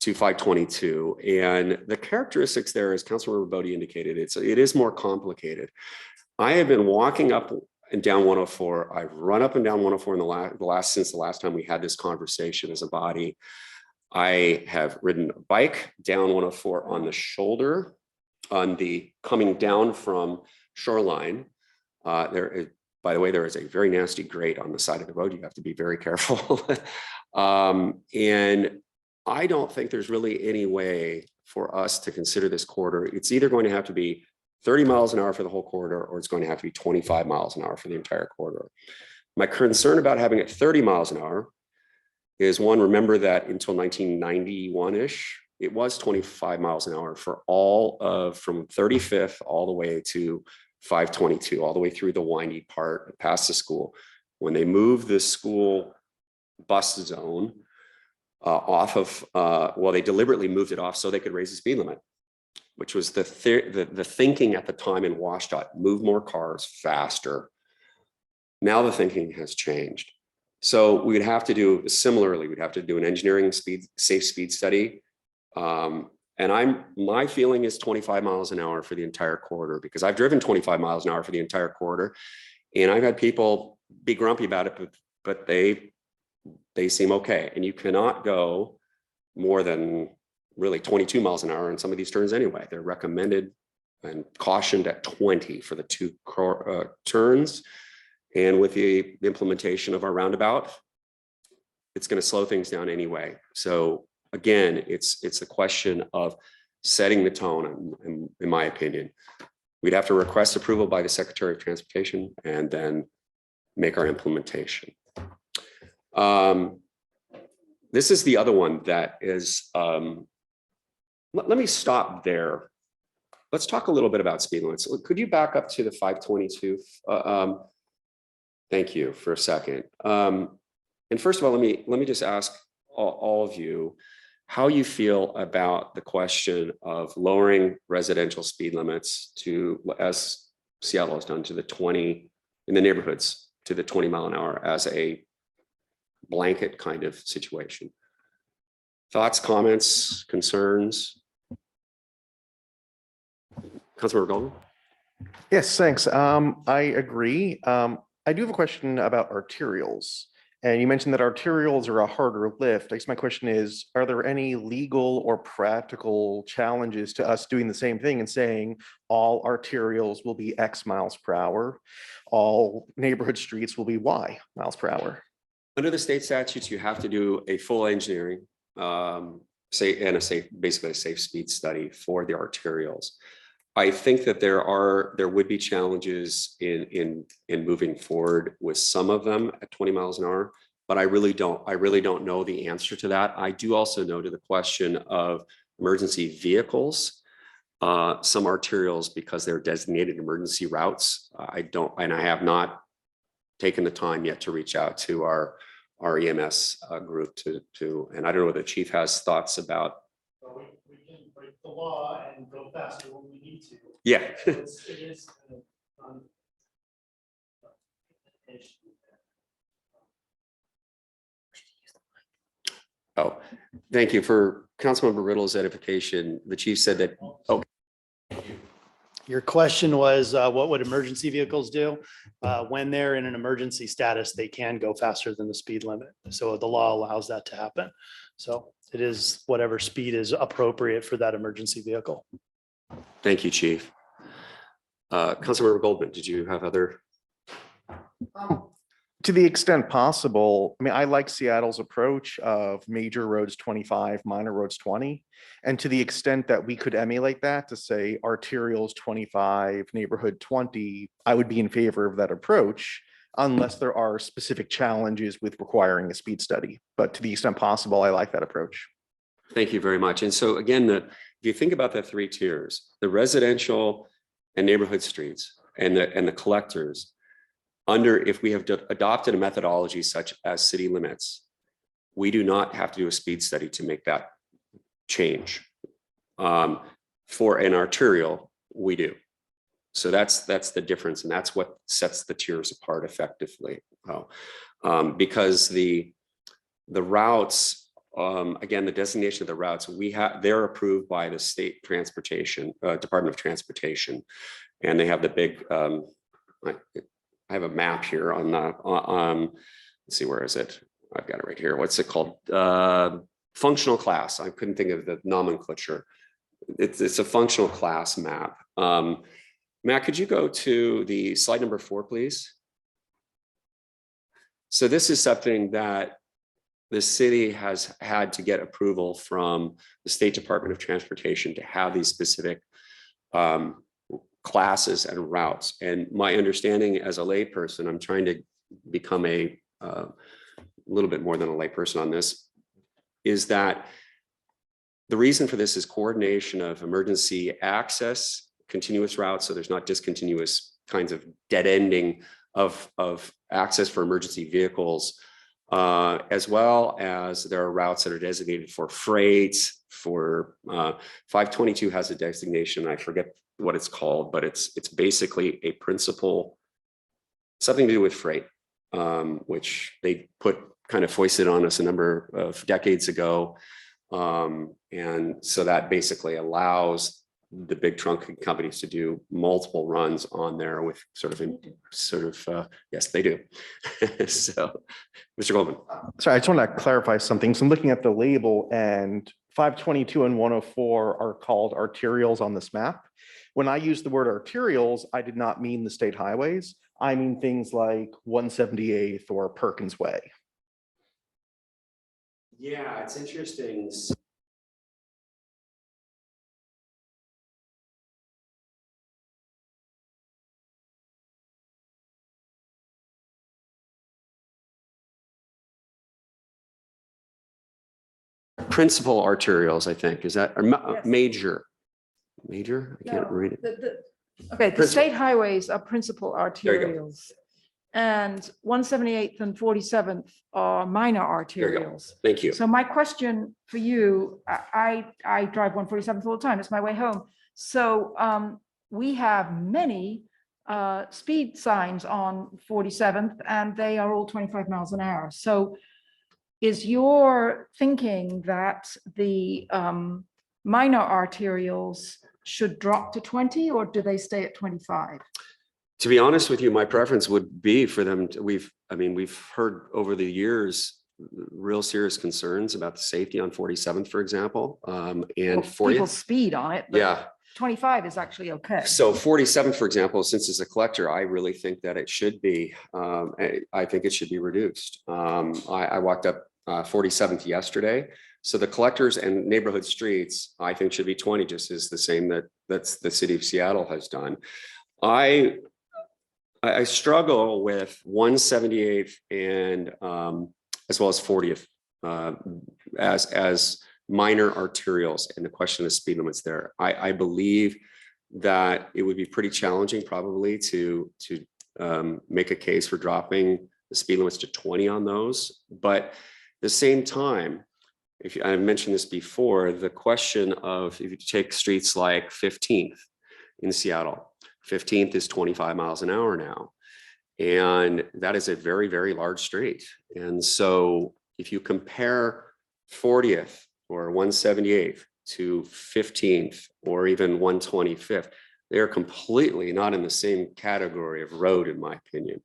522, and the characteristics there, as Councilmember Bodie indicated, it is more complicated. I have been walking up and down 104. I've run up and down 104 since the last time we had this conversation as a body. I have ridden a bike down 104 on the shoulder, on the coming down from Shoreline. By the way, there is a very nasty grate on the side of the road. You have to be very careful. And I don't think there's really any way for us to consider this corridor. It's either going to have to be 30 miles an hour for the whole corridor, or it's going to have to be 25 miles an hour for the entire corridor. My concern about having it 30 miles an hour is, one, remember that until 1991-ish, it was 25 miles an hour for all of from 35th all the way to 522, all the way through the windy part past the school. When they moved the school bus zone off of, well, they deliberately moved it off so they could raise the speed limit, which was the thinking at the time in WashDOT, move more cars faster. Now the thinking has changed. So we'd have to do, similarly, we'd have to do an engineering safe speed study. And my feeling is 25 miles an hour for the entire corridor, because I've driven 25 miles an hour for the entire corridor. And I've had people be grumpy about it, but they seem okay. And you cannot go more than really 22 miles an hour in some of these turns anyway. They're recommended and cautioned at 20 for the two turns. And with the implementation of our roundabout, it's going to slow things down anyway. So again, it's a question of setting the tone, in my opinion. We'd have to request approval by the Secretary of Transportation and then make our implementation. This is the other one that is, let me stop there. Let's talk a little bit about speed limits. Could you back up to the 522? Thank you for a second. And first of all, let me just ask all of you how you feel about the question of lowering residential speed limits to, as Seattle has done, to the 20 in the neighborhoods, to the 20 mile an hour as a blanket kind of situation. Thoughts, comments, concerns? Councilmember Goldman? Yes, thanks. I agree. I do have a question about arterials. And you mentioned that arterials are a harder lift. I guess my question is, are there any legal or practical challenges to us doing the same thing and saying all arterials will be X miles per hour, all neighborhood streets will be Y miles per hour? Under the state statutes, you have to do a full engineering, basically a safe speed study for the arterials. I think that there would be challenges in moving forward with some of them at 20 miles an hour, but I really don't know the answer to that. I do also know to the question of emergency vehicles, some arterials, because they're designated emergency routes. I have not taken the time yet to reach out to our EMS group and I don't know what the chief has thoughts about. We can break the law and go faster when we need to. Yeah. So it is Oh, thank you for Councilmember Riddle's edification. The chief said that. Oh, Your question was, what would emergency vehicles do? When they're in an emergency status, they can go faster than the speed limit. So the law allows that to happen. So it is whatever speed is appropriate for that emergency vehicle. thank you, chief. Councilmember Goldman, did you have other? To the extent possible, I mean, I like Seattle's approach of major roads 25, minor roads 20. And to the extent that we could emulate that to say arterials 25, neighborhood 20, I would be in favor of that approach unless there are specific challenges with requiring a speed study. But to the extent possible, I like that approach. Thank you very much. And so again, if you think about the three tiers, the residential and neighborhood streets and the collectors, if we have adopted a methodology such as city limits, we do not have to do a speed study to make that change. For an arterial, we do. So that's the difference, and that's what sets the tiers apart effectively. Because the routes, again, the designation of the routes, they're approved by the state transportation, Department of Transportation, and they have the big. I have a map here on let's see, where is it? I've got it right here. What's it called? Functional class. I couldn't think of the nomenclature. It's a functional class map. Matt, could you go to the slide number 4, please? So this is something that the city has had to get approval from the State Department of Transportation to have these specific classes and routes. And my understanding as a layperson, I'm trying to become a little bit more than a layperson on this, is that the reason for this is coordination of emergency access, continuous routes, so there's not discontinuous kinds of dead ending of access for emergency vehicles, as well as there are routes that are designated for freight. For 522 has a designation, I forget what it's called, but it's basically a principle, something to do with freight, which they kind of foisted on us a number of decades ago. And so that basically allows the big trunk companies to do multiple runs on there with yes, they do. So, Mr. Goldman. Sorry, I just want to clarify something. So I'm looking at the label, and 522 and 104 are called arterials on this map. When I use the word arterials, I did not mean the state highways. I mean things like 178th or Perkins Way. Yeah, it's interesting. Principal arterials, I think, is that, or Yes. major? Major? I can't No, read it. Okay, the Principal. state highways are principal There you go. arterials. And 178th and 47th are minor There you go. arterials. Thank you. So my question for you, I drive 147th all the time. It's my way home. So we have many speed signs on 47th, and they are all 25 miles an hour. So is your thinking that the minor arterials should drop to 20, or do they stay at 25? To be honest with you, my preference would be for them to, we've heard over the years real serious concerns about the safety on 47th, for example, and Well, 40th. people speed on it, but Yeah. 25 is actually okay. So 47th, for example, since it's a collector, I really think that it should be, I think it should be reduced. I walked up 47th yesterday. So the collectors and neighborhood streets, I think should be 20, just as the same that's the city of Seattle has done. I struggle with 178th and as well as 40th as minor arterials, and the question of speed limits there. I believe that it would be pretty challenging probably to make a case for dropping the speed limits to 20 on those. But at the same time, I mentioned this before, the question of if you take streets like 15th in Seattle, 15th is 25 miles an hour now. And that is a very, very large street. And so if you compare 40th or 178th to 15th or even 125th, they are completely not in the same category of road, in my opinion.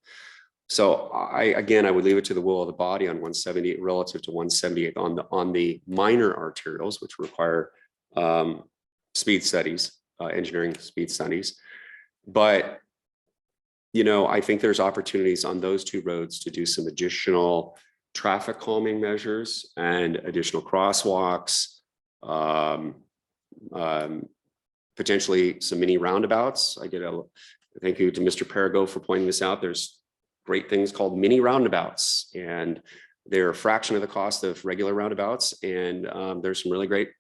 So I would leave it to the will of the body on 178 relative to 178 on the minor arterials, which require speed studies, engineering speed studies. But, you know, I think there's opportunities on those two roads to do some additional traffic calming measures and additional crosswalks, potentially some mini roundabouts. Thank you to Mr. Perigo for pointing this out. There's great things called mini roundabouts, and they're a fraction of the cost of regular roundabouts. And there's some really great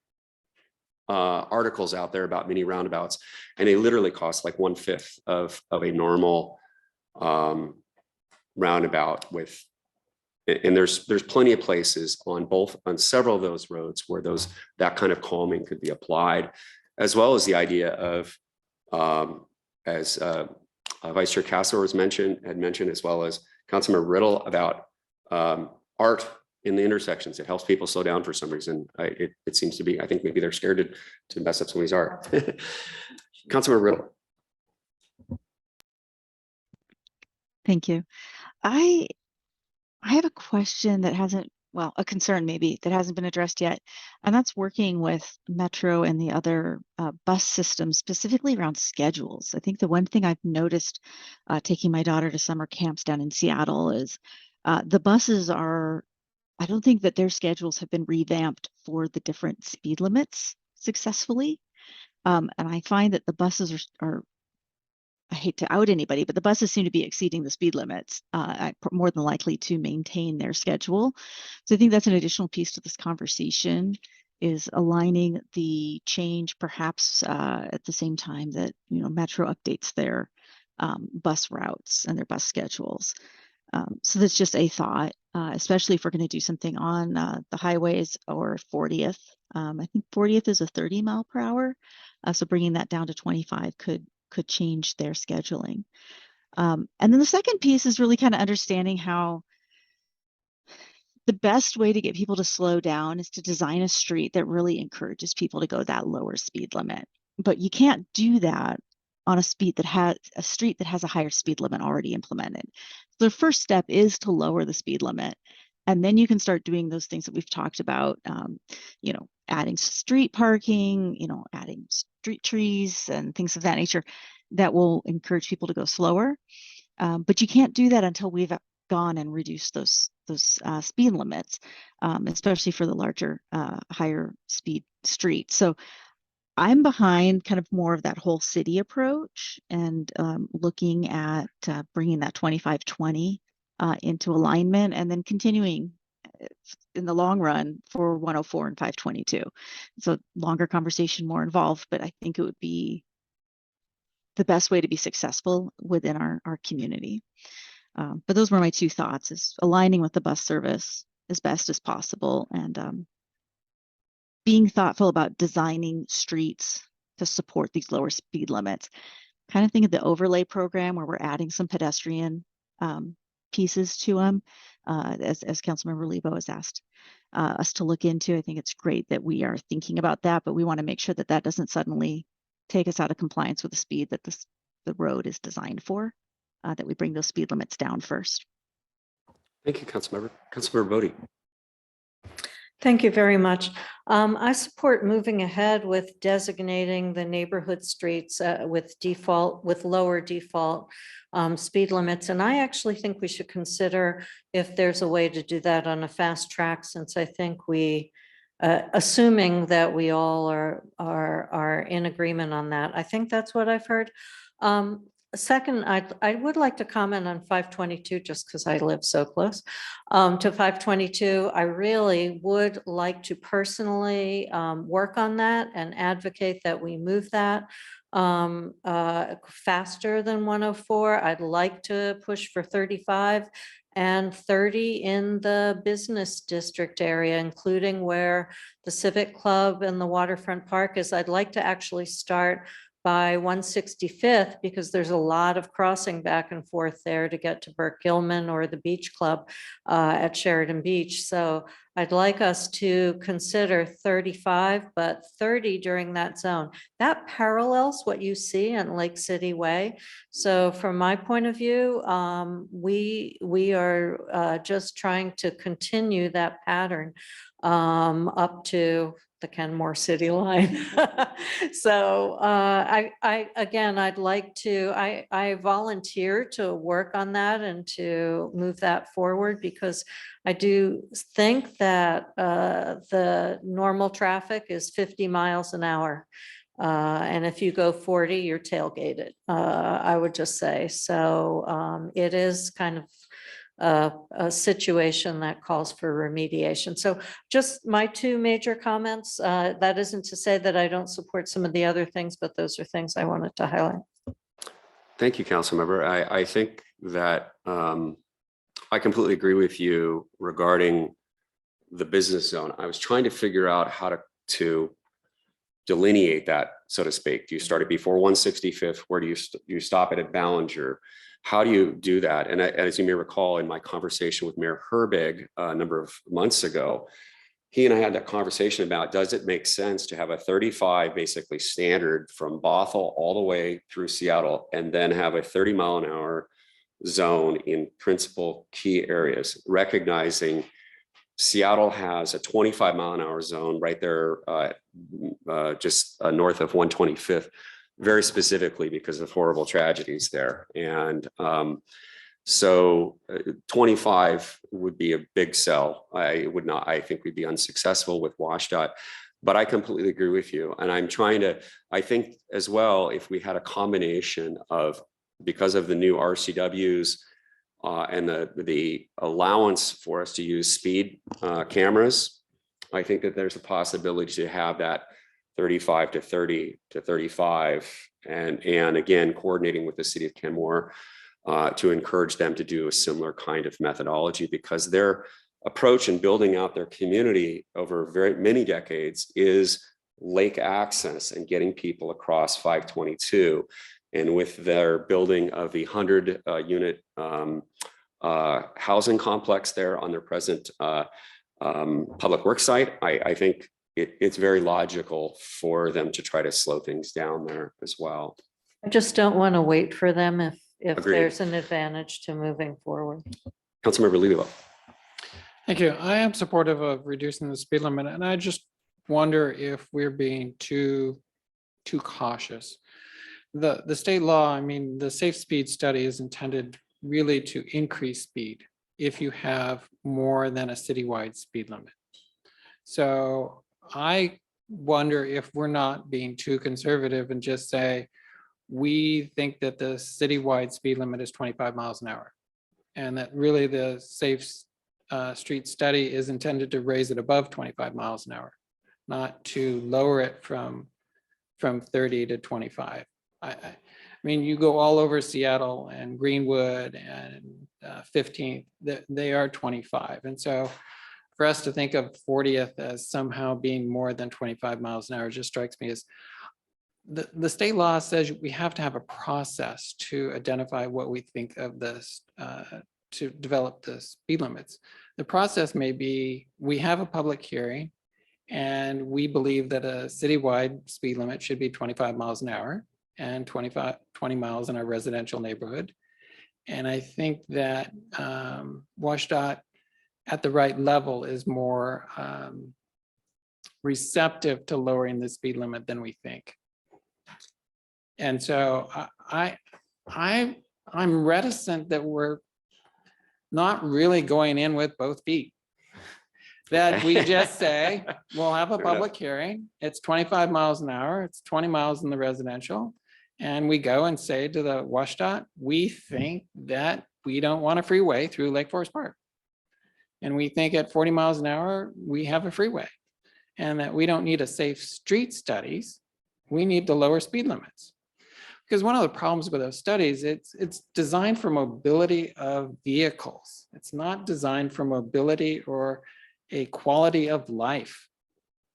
articles out there about mini roundabouts, and they literally cost like 1/5 of a normal roundabout with, and there's plenty of places on several of those roads where that kind of calming could be applied, as well as the idea of as Vice Chair Castro had mentioned, as well as Councilmember Riddle, about art in the intersections. It helps people slow down for some reason. It seems to be, I think maybe they're scared to mess up somebody's art. Councilmember Riddle. Thank you. I have a question that hasn't, well, a concern maybe that hasn't been addressed yet, and that's working with Metro and the other bus systems, specifically around schedules. I think the one thing I've noticed taking my daughter to summer camps down in Seattle is the buses are, I don't think that their schedules have been revamped for the different speed limits successfully. And I find that the buses are I hate to out anybody, but the buses seem to be exceeding the speed limits, more than likely to maintain their schedule. So I think that's an additional piece to this conversation, is aligning the change perhaps at the same time that, Metro updates their bus routes and their bus schedules. So that's just a thought, especially if we're going to do something on the highways or 40th. I think 40th is a 30 mile per hour. So bringing that down to 25 could change their scheduling. And then the second piece is really kind of understanding how the best way to get people to slow down is to design a street that really encourages people to go that lower speed limit. But you can't do that on a street that has a higher speed limit already implemented. So the first step is to lower the speed limit. And then you can start doing those things that we've talked about, adding street parking, adding street trees and things of that nature that will encourage people to go slower. But you can't do that until we've gone and reduced those speed limits, especially for the larger, higher speed streets. So I'm behind kind of more of that whole city approach and looking at bringing that 25/20 into alignment, and then continuing in the long run for 104 and 522. It's a longer conversation, more involved, but I think it would be the best way to be successful within our community. But those were my two thoughts: is aligning with the bus service as best as possible, and being thoughtful about designing streets to support these lower speed limits. Kind of think of the overlay program where we're adding some pedestrian pieces to them, as Councilmember Lebo has asked us to look into. I think it's great that we are thinking about that, but we want to make sure that that doesn't suddenly take us out of compliance with the speed that the road is designed for, that we bring those speed limits down first. Thank you, Councilmember. Councilmember Bodie. Thank you very much. I support moving ahead with designating the neighborhood streets with lower default speed limits. And I actually think we should consider if there's a way to do that on a fast track, since I think we, assuming that we all are in agreement on that. I think that's what I've heard. Second, I would like to comment on 522, just because I live so close to 522. I really would like to personally work on that and advocate that we move that faster than 104. I'd like to push for 35 and 30 in the business district area, including where the Civic Club and the Waterfront Park is. I'd like to actually start by 165th, because there's a lot of crossing back and forth there to get to Burke Gilman or the Beach Club at Sheridan Beach. So I'd like us to consider 35, but 30 during that zone. That parallels what you see in Lake City Way. So from my point of view, we are just trying to continue that pattern up to the Kenmore City line. So I'd like to, I volunteer to work on that and to move that forward, because I do think that the normal traffic is 50 miles an hour. And if you go 40, you're tailgated, I would just say. So it is kind of a situation that calls for remediation. So just my two major comments. That isn't to say that I don't support some of the other things, but those are things I wanted to highlight. Thank you, Councilmember. I think that I completely agree with you regarding the business zone. I was trying to figure out how to delineate that, so to speak. Do you start it before 165th? Where do you stop it at Ballinger? How do you do that? And as you may recall, in my conversation with Mayor Herbig a number of months ago, he and I had that conversation about, does it make sense to have a 35 basically standard from Bothell all the way through Seattle, and then have a 30 mile an hour zone in principal key areas, recognizing Seattle has a 25 mile an hour zone right there, just north of 125th, very specifically because of horrible tragedies there. And so 25 would be a big sell. I think we'd be unsuccessful with WashDOT, but I completely agree with you. And I think as well, if we had a combination of because of the new RCWs and the allowance for us to use speed cameras, I think that there's a possibility to have that 35 to 30 to 35, and again, coordinating with the city of Kenmore to encourage them to do a similar kind of methodology, because their approach in building out their community over very many decades is lake access and getting people across 522. And with their building of the 100 unit housing complex there on their present public works site, I think it's very logical for them to try to slow things down there as well. I just don't want to wait for them if Agreed. there's an advantage to moving forward. Councilmember Lebo. Thank you. I am supportive of reducing the speed limit, and I just wonder if we're being too cautious. The state law, I mean, the safe speed study is intended really to increase speed if you have more than a citywide speed limit. So I wonder if we're not being too conservative and just say, we think that the citywide speed limit is 25 miles an hour. And that really the safe street study is intended to raise it above 25 miles an hour, not to lower it from 30 to 25. I mean, you go all over Seattle and Greenwood and 15th, they are 25. And so for us to think of 40th as somehow being more than 25 miles an hour just strikes me as the state law says we have to have a process to identify what we think of this, to develop the speed limits. The process may be, we have a public hearing and we believe that a citywide speed limit should be 25 miles an hour and 20 miles in our residential neighborhood. And I think that WashDOT at the right level is more receptive to lowering the speed limit than we think. And so I'm reticent that we're not really going in with both feet. That we just say, we'll have a public hearing, it's 25 miles an hour, it's 20 miles in the residential. And we go and say to the WashDOT, we think that we don't want a freeway through Lake Forest Park. And we think at 40 miles an hour, we have a freeway. And that we don't need a safe street studies, we need to lower speed limits. Because one of the problems with those studies, it's designed for mobility of vehicles. It's not designed for mobility or a quality of life.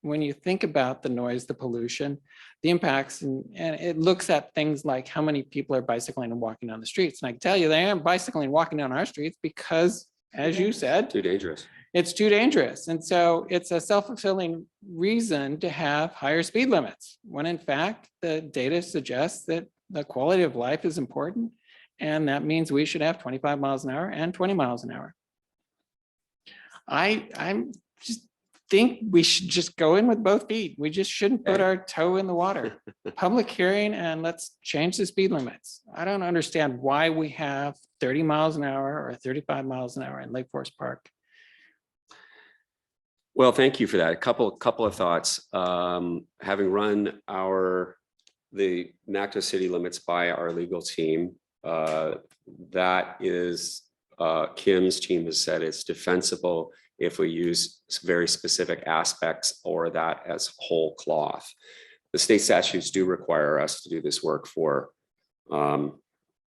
When you think about the noise, the pollution, the impacts, and it looks at things like how many people are bicycling and walking down the streets. And I can tell you, they aren't bicycling and walking down our streets because, as you said, Too dangerous. it's too dangerous. And so it's a self-fulfilling reason to have higher speed limits, when in fact, the data suggests that the quality of life is important. And that means we should have 25 miles an hour and 20 miles an hour. I'm just think we should just go in with both feet. We just shouldn't put our toe in the water. Public hearing and let's change the speed limits. I don't understand why we have 30 miles an hour or 35 miles an hour in Lake Forest Park. Well, thank you for that. A couple of thoughts. Having run the NACTO city limits by our legal team, that is Kim's team has said it's defensible if we use very specific aspects or that as whole cloth. The state statutes do require us to do this work for the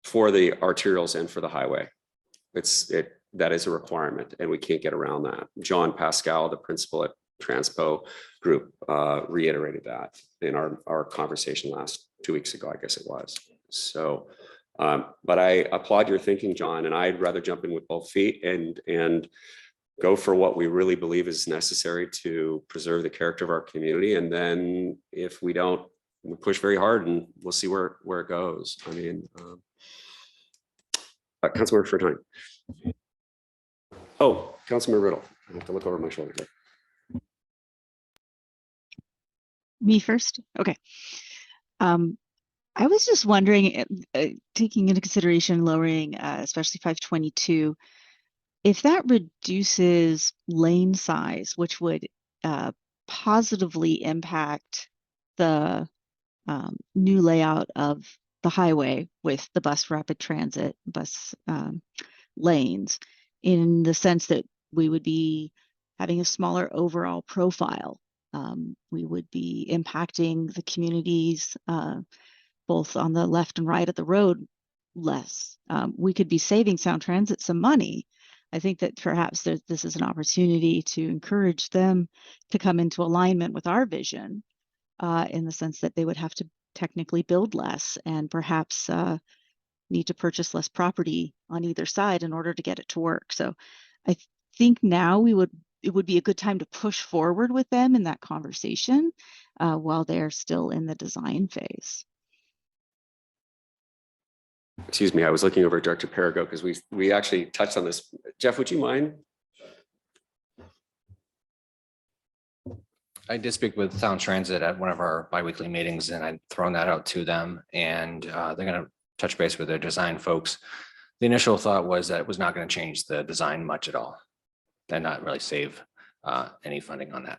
arterials and for the highway. That is a requirement and we can't get around that. John Pascal, the principal at Transpo Group, reiterated that in our conversation 2 weeks ago, I guess it was. So, but I applaud your thinking, John, and I'd rather jump in with both feet and go for what we really believe is necessary to preserve the character of our community. And then if we don't, we push very hard and we'll see where it goes. I mean, Councilmember Furtone. Oh, Councilmember Riddle. I have to look over my shoulder here. Me first? Okay. I was just wondering, taking into consideration lowering, especially 522, if that reduces lane size, which would positively impact the new layout of the highway with the bus rapid transit bus lanes, in the sense that we would be having a smaller overall profile. We would be impacting the communities both on the left and right of the road less. We could be saving Sound Transit some money. I think that perhaps this is an opportunity to encourage them to come into alignment with our vision, in the sense that they would have to technically build less and perhaps need to purchase less property on either side in order to get it to work. So I think now it would be a good time to push forward with them in that conversation while they're still in the design phase. Excuse me, I was looking over at Director Perigo because we actually touched on this. Jeff, would you mind? I did speak with Sound Transit at one of our biweekly meetings, and I'd thrown that out to them, and they're going to touch base with their design folks. The initial thought was that it was not going to change the design much at all, and not really save any funding on that.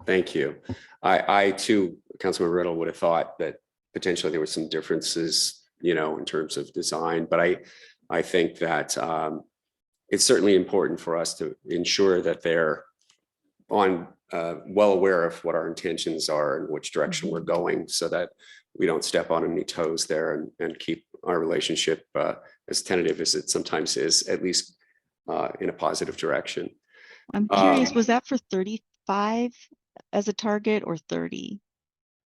Thank you. I too, Councilmember Riddle, would have thought that potentially there were some differences, in terms of design, but I think that it's certainly important for us to ensure that they're well aware of what our intentions are and which direction we're going, so that we don't step on any toes there and keep our relationship as tentative as it sometimes is, at least in a positive direction. I'm curious, was that for 35 as a target or 30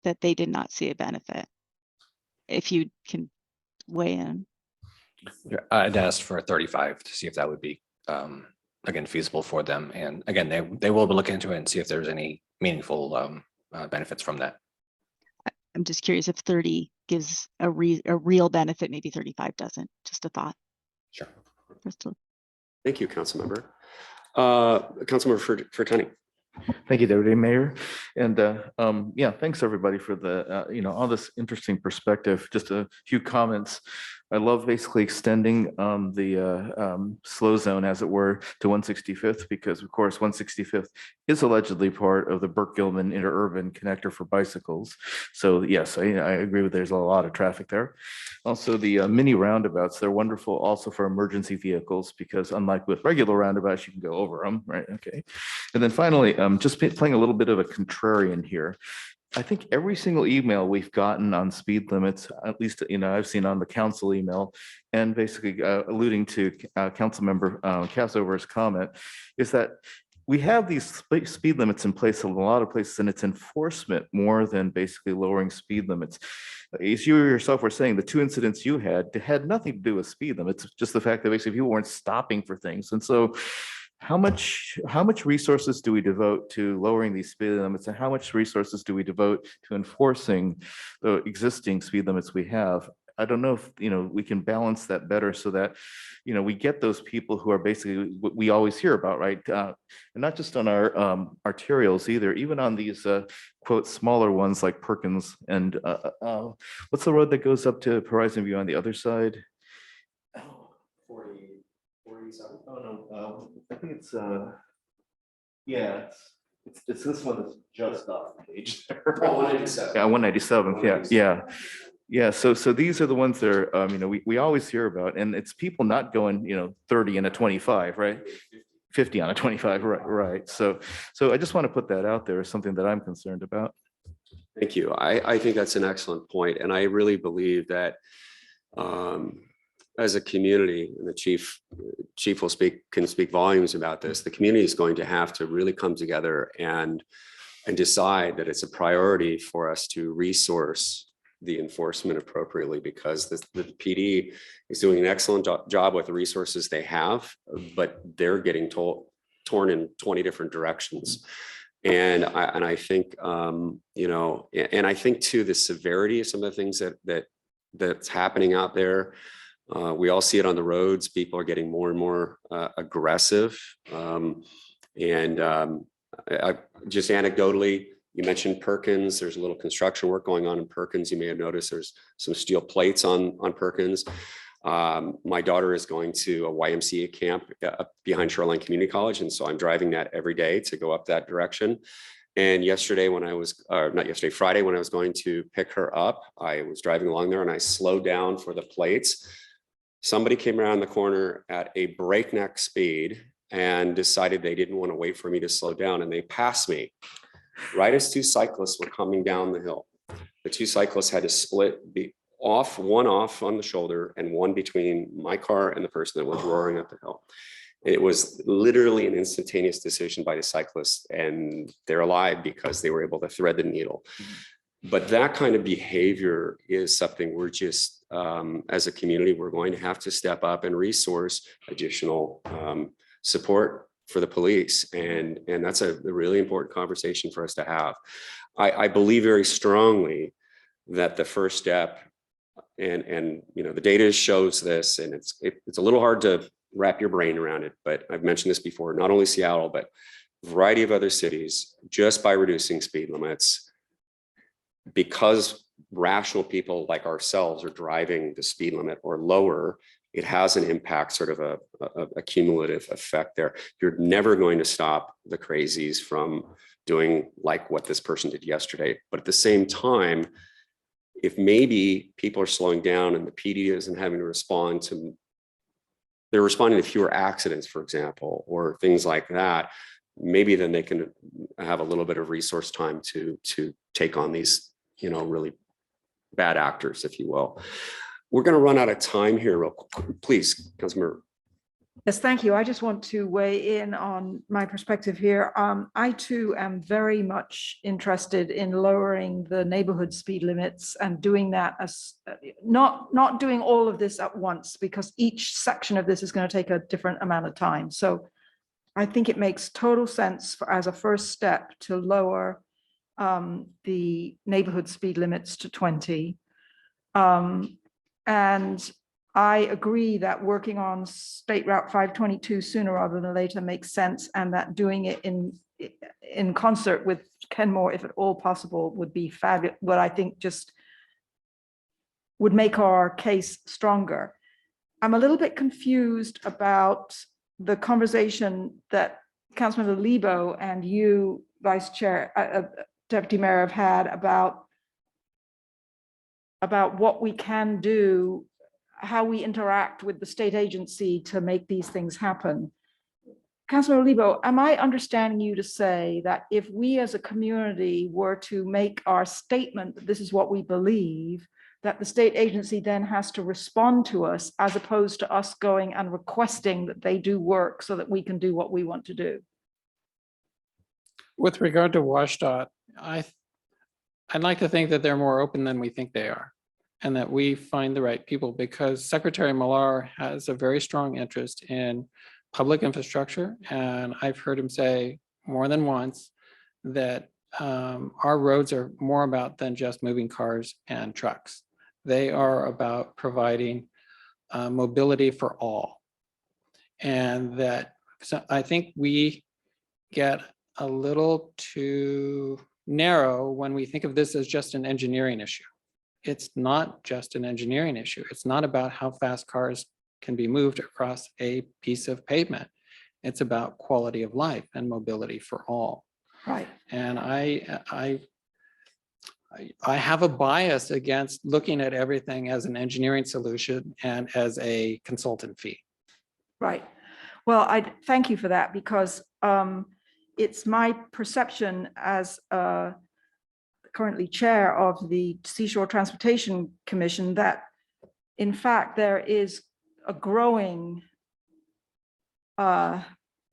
that they did not see a benefit? If you can weigh in. I'd asked for 35 to see if that would be, again, feasible for them. And again, they will be looking into it and see if there's any meaningful benefits from that. I'm just curious if 30 gives a real benefit, maybe 35 doesn't. Just a thought. Sure. Thank you, Councilmember. Councilmember Furtani. Thank you, Deputy Mayor. And yeah, thanks everybody for the, all this interesting perspective. Just a few comments. I love basically extending the slow zone, as it were, to 165th, because of course 165th is allegedly part of the Burke-Gilman interurban connector for bicycles. So yes, I agree with there's a lot of traffic there. Also, the mini roundabouts, they're wonderful also for emergency vehicles, because unlike with regular roundabouts, you can go over them, right? Okay. And then finally, just playing a little bit of a contrarian here. I think every single email we've gotten on speed limits, at least, I've seen on the council email, and basically alluding to Councilmember Cassover's comment, is that we have these speed limits in place in a lot of places, and it's enforcement more than basically lowering speed limits. As you yourself were saying, the two incidents you had nothing to do with speed limits, just the fact that basically people weren't stopping for things. And so how much resources do we devote to lowering these speed limits, and how much resources do we devote to enforcing the existing speed limits we have? I don't know if we can balance that better, so that we get those people who are basically what we always hear about, right? And not just on our arterials either, even on these quote smaller ones like Perkins and what's the road that goes up to Horizon View on the other side? 47. Oh no, I think it's yeah, it's this one that's just off the page there. Oh, 197. Yeah, 197. Yeah. So these are the ones that are we always hear about, and it's people not going 30 and a 25, right? 50 on a 25, right. So I just want to put that out there as something that I'm concerned about. Thank you. I think that's an excellent point, and I really believe that as a community, and the chief can speak volumes about this, the community is going to have to really come together and decide that it's a priority for us to resource the enforcement appropriately, because the PD is doing an excellent job with the resources they have, but they're getting torn in 20 different directions. And I think, and I think too, the severity of some of the things that's happening out there. We all see it on the roads. People are getting more and more aggressive. Just anecdotally, you mentioned Perkins. There's a little construction work going on in Perkins. You may have noticed there's some steel plates on Perkins. My daughter is going to a YMCA camp up behind Shoreline Community College, and so I'm driving that every day to go up that direction. And yesterday when I was, not yesterday, Friday, when I was going to pick her up, I was driving along there and I slowed down for the plates. Somebody came around the corner at a breakneck speed and decided they didn't want to wait for me to slow down, and they passed me right as two cyclists were coming down the hill. The two cyclists had to split, one off on the shoulder and one between my car and the person that was roaring up the hill. It was literally an instantaneous decision by the cyclists, and they're alive because they were able to thread the needle. But that kind of behavior is something we're just, as a community, we're going to have to step up and resource additional support for the police. And that's a really important conversation for us to have. I believe very strongly that the first step, and the data shows this, and it's a little hard to wrap your brain around it, but I've mentioned this before, not only Seattle, but a variety of other cities, just by reducing speed limits, because rational people like ourselves are driving the speed limit or lower, it has an impact, sort of a cumulative effect there. You're never going to stop the crazies from doing like what this person did yesterday. But at the same time, if maybe people are slowing down and the PD isn't having to respond to, they're responding to fewer accidents, for example, or things like that, maybe then they can have a little bit of resource time to take on these, really bad actors, if you will. We're going to run out of time here real quick. Please, Councilmember. Yes, thank you. I just want to weigh in on my perspective here. I too am very much interested in lowering the neighborhood speed limits and doing that as not doing all of this at once, because each section of this is going to take a different amount of time. So I think it makes total sense as a first step to lower the neighborhood speed limits to 20. And I agree that working on State Route 522 sooner rather than later makes sense, and that doing it in concert with Kenmore, if at all possible, would be fabulous. What I think just would make our case stronger. I'm a little bit confused about the conversation that Councilmember Lebo and you, Vice Chair, Deputy Mayor, have had about what we can do, how we interact with the state agency to make these things happen. Councilmember Lebo, am I understanding you to say that if we as a community were to make our statement that this is what we believe, that the state agency then has to respond to us, as opposed to us going and requesting that they do work so that we can do what we want to do? With regard to WashDOT, I'd like to think that they're more open than we think they are, and that we find the right people, because Secretary Millar has a very strong interest in public infrastructure. And I've heard him say more than once that our roads are more about than just moving cars and trucks. They are about providing mobility for all. And that, so I think we get a little too narrow when we think of this as just an engineering issue. It's not just an engineering issue. It's not about how fast cars can be moved across a piece of pavement. It's about quality of life and mobility for all. Right. And I have a bias against looking at everything as an engineering solution and as a consultant fee. Right. Well, I thank you for that, because it's my perception as currently chair of the Seashore Transportation Commission that, in fact, there is a growing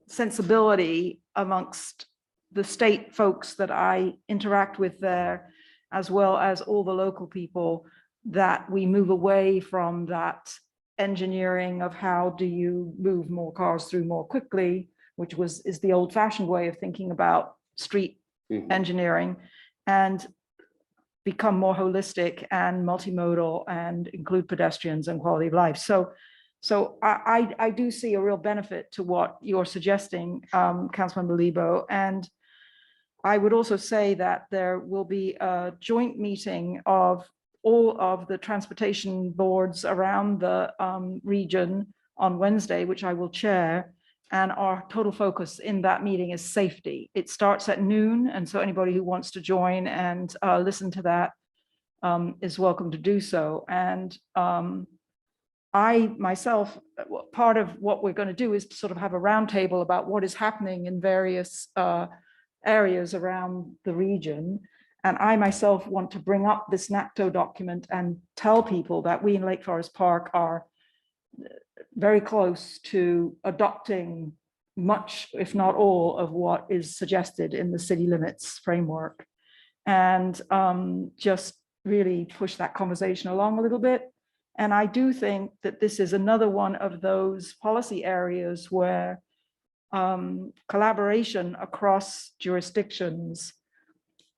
sensibility amongst the state folks that I interact with there, as well as all the local people, that we move away from that engineering of how do you move more cars through more quickly, which is the old-fashioned way of thinking about street engineering, and become more holistic and multimodal and include pedestrians and quality of life. So I do see a real benefit to what you're suggesting, Councilmember Lebo. And I would also say that there will be a joint meeting of all of the transportation boards around the region on Wednesday, which I will chair. And our total focus in that meeting is safety. It starts at noon. And so anybody who wants to join and listen to that is welcome to do so. And I myself, part of what we're going to do is to sort of have a roundtable about what is happening in various areas around the region. And I myself want to bring up this NACTO document and tell people that we in Lake Forest Park are very close to adopting much, if not all, of what is suggested in the city limits framework. And just really push that conversation along a little bit. And I do think that this is another one of those policy areas where collaboration across jurisdictions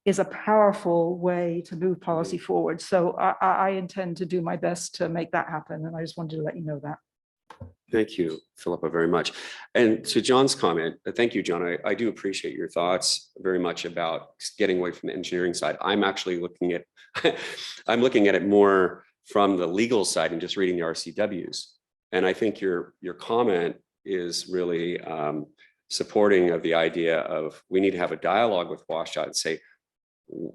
is a powerful way to move policy forward. So I intend to do my best to make that happen. And I just wanted to let you know that. Thank you, Philippa, very much. And to John's comment, thank you, John. I do appreciate your thoughts very much about getting away from the engineering side. I'm actually looking at, I'm looking at it more from the legal side and just reading the RCWs. And I think your comment is really supporting of the idea of we need to have a dialogue with WashDOT and say,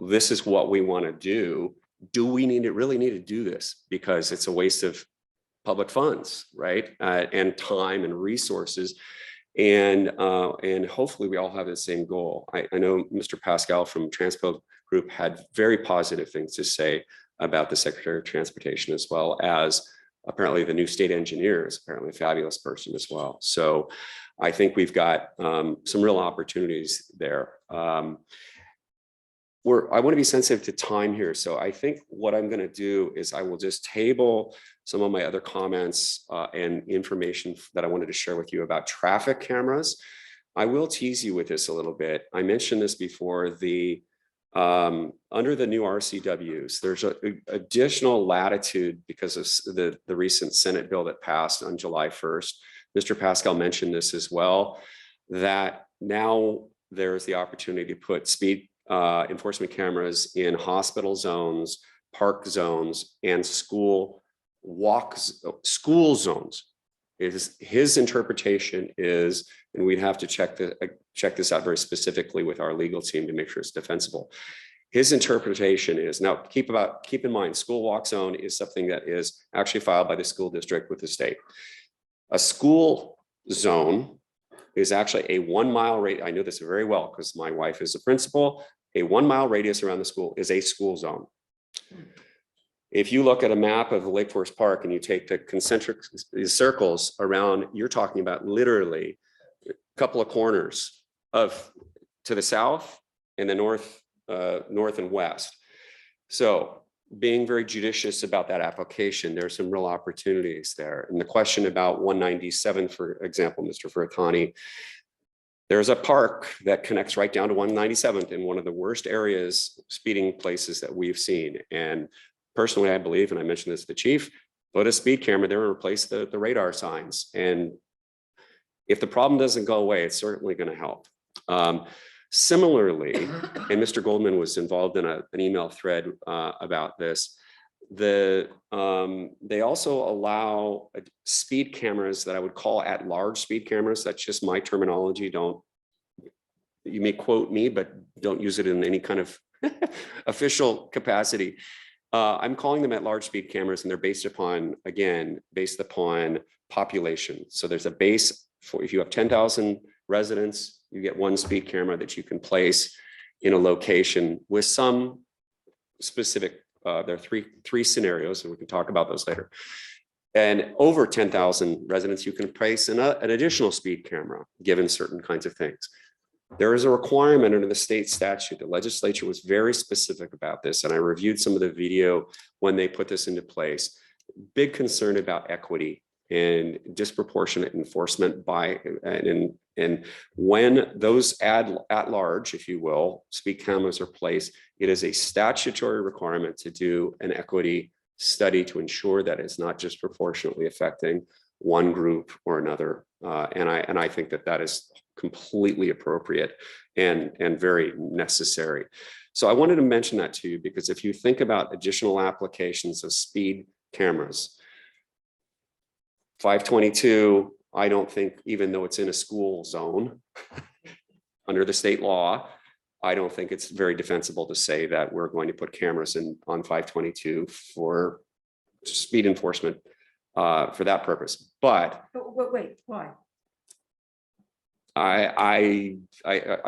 this is what we want to do. Do we really need to do this? Because it's a waste of public funds, right? And time and resources. And hopefully we all have the same goal. I know Mr. Pascal from Transpo Group had very positive things to say about the Secretary of Transportation, as well as apparently the new state engineer is apparently a fabulous person as well. So I think we've got some real opportunities there. I want to be sensitive to time here. So I think what I'm going to do is I will just table some of my other comments and information that I wanted to share with you about traffic cameras. I will tease you with this a little bit. I mentioned this before. Under the new RCWs, there's an additional latitude because of the recent Senate bill that passed on July 1st. Mr. Pascal mentioned this as well, that now there's the opportunity to put speed enforcement cameras in hospital zones, park zones, and school zones. His interpretation is, and we'd have to check this out very specifically with our legal team to make sure it's defensible. His interpretation is, now keep in mind, school walk zone is something that is actually filed by the school district with the state. A school zone is actually a 1 mile radius. I know this very well because my wife is a principal. A 1 mile radius around the school is a school zone. If you look at a map of Lake Forest Park and you take the concentric circles around, you're talking about literally a couple of corners to the south and the north and west. So being very judicious about that application, there's some real opportunities there. And the question about 197, for example, Mr. Furtani, there's a park that connects right down to 197th in one of the worst areas, speeding places that we've seen. And personally, I believe, and I mentioned this to the chief, put a speed camera there and replace the radar signs. And if the problem doesn't go away, it's certainly going to help. Similarly, and Mr. Goldman was involved in an email thread about this, they also allow speed cameras that I would call at-large speed cameras. That's just my terminology. You may quote me, but don't use it in any kind of official capacity. I'm calling them at-large speed cameras, and they're based upon population. So there's a base for, if you have 10,000 residents, you get one speed camera that you can place in a location with some specific, there are three scenarios, and we can talk about those later. And over 10,000 residents, you can place an additional speed camera, given certain kinds of things. There is a requirement under the state statute. The legislature was very specific about this, and I reviewed some of the video when they put this into place. Big concern about equity and disproportionate enforcement and when those at large, if you will, speed cameras are placed, it is a statutory requirement to do an equity study to ensure that it's not just proportionately affecting one group or another. And I think that is completely appropriate and very necessary. So I wanted to mention that to you, because if you think about additional applications of speed cameras, 522 I don't think, even though it's in a school zone, under the state law, I don't think it's very defensible to say that we're going to put cameras on 522 for speed enforcement for that purpose. But Wait, why? I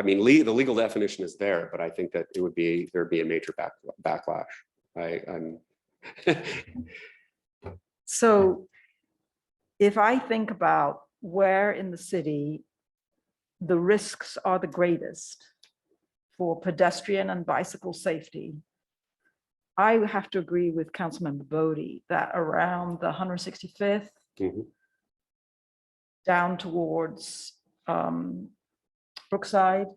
mean, the legal definition is there, but I think that there'd be a major backlash. I'm So if I think about where in the city the risks are the greatest for pedestrian and bicycle safety, I have to agree with Councilmember Bodie that around the 165th Mhm. down towards Brookside,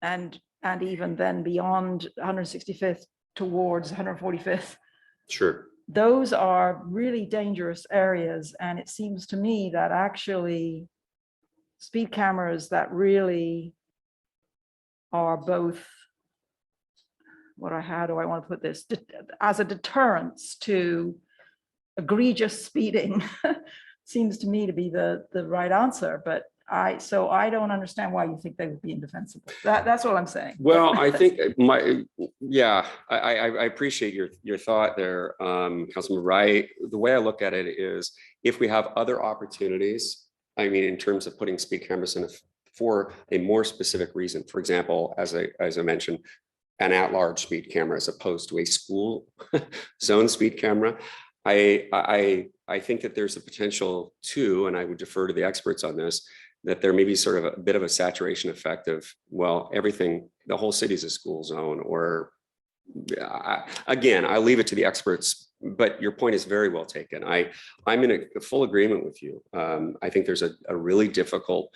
and even then beyond 165th towards 145th, sure. those are really dangerous areas. And it seems to me that actually speed cameras that really are both, how do I want to put this, as a deterrence to egregious speeding seems to me to be the right answer. But I don't understand why you think they would be indefensible. That's all I'm saying. Well, I think I appreciate your thought there, Councilman Wright. The way I look at it is, if we have other opportunities, I mean, in terms of putting speed cameras in for a more specific reason, for example, as I mentioned, an at-large speed camera as opposed to a school zone speed camera, I think that there's a potential too, and I would defer to the experts on this, that there may be sort of a bit of a saturation effect of, well, everything, the whole city is a school zone, or again, I leave it to the experts, but your point is very well taken. I'm in a full agreement with you. I think there's a really difficult,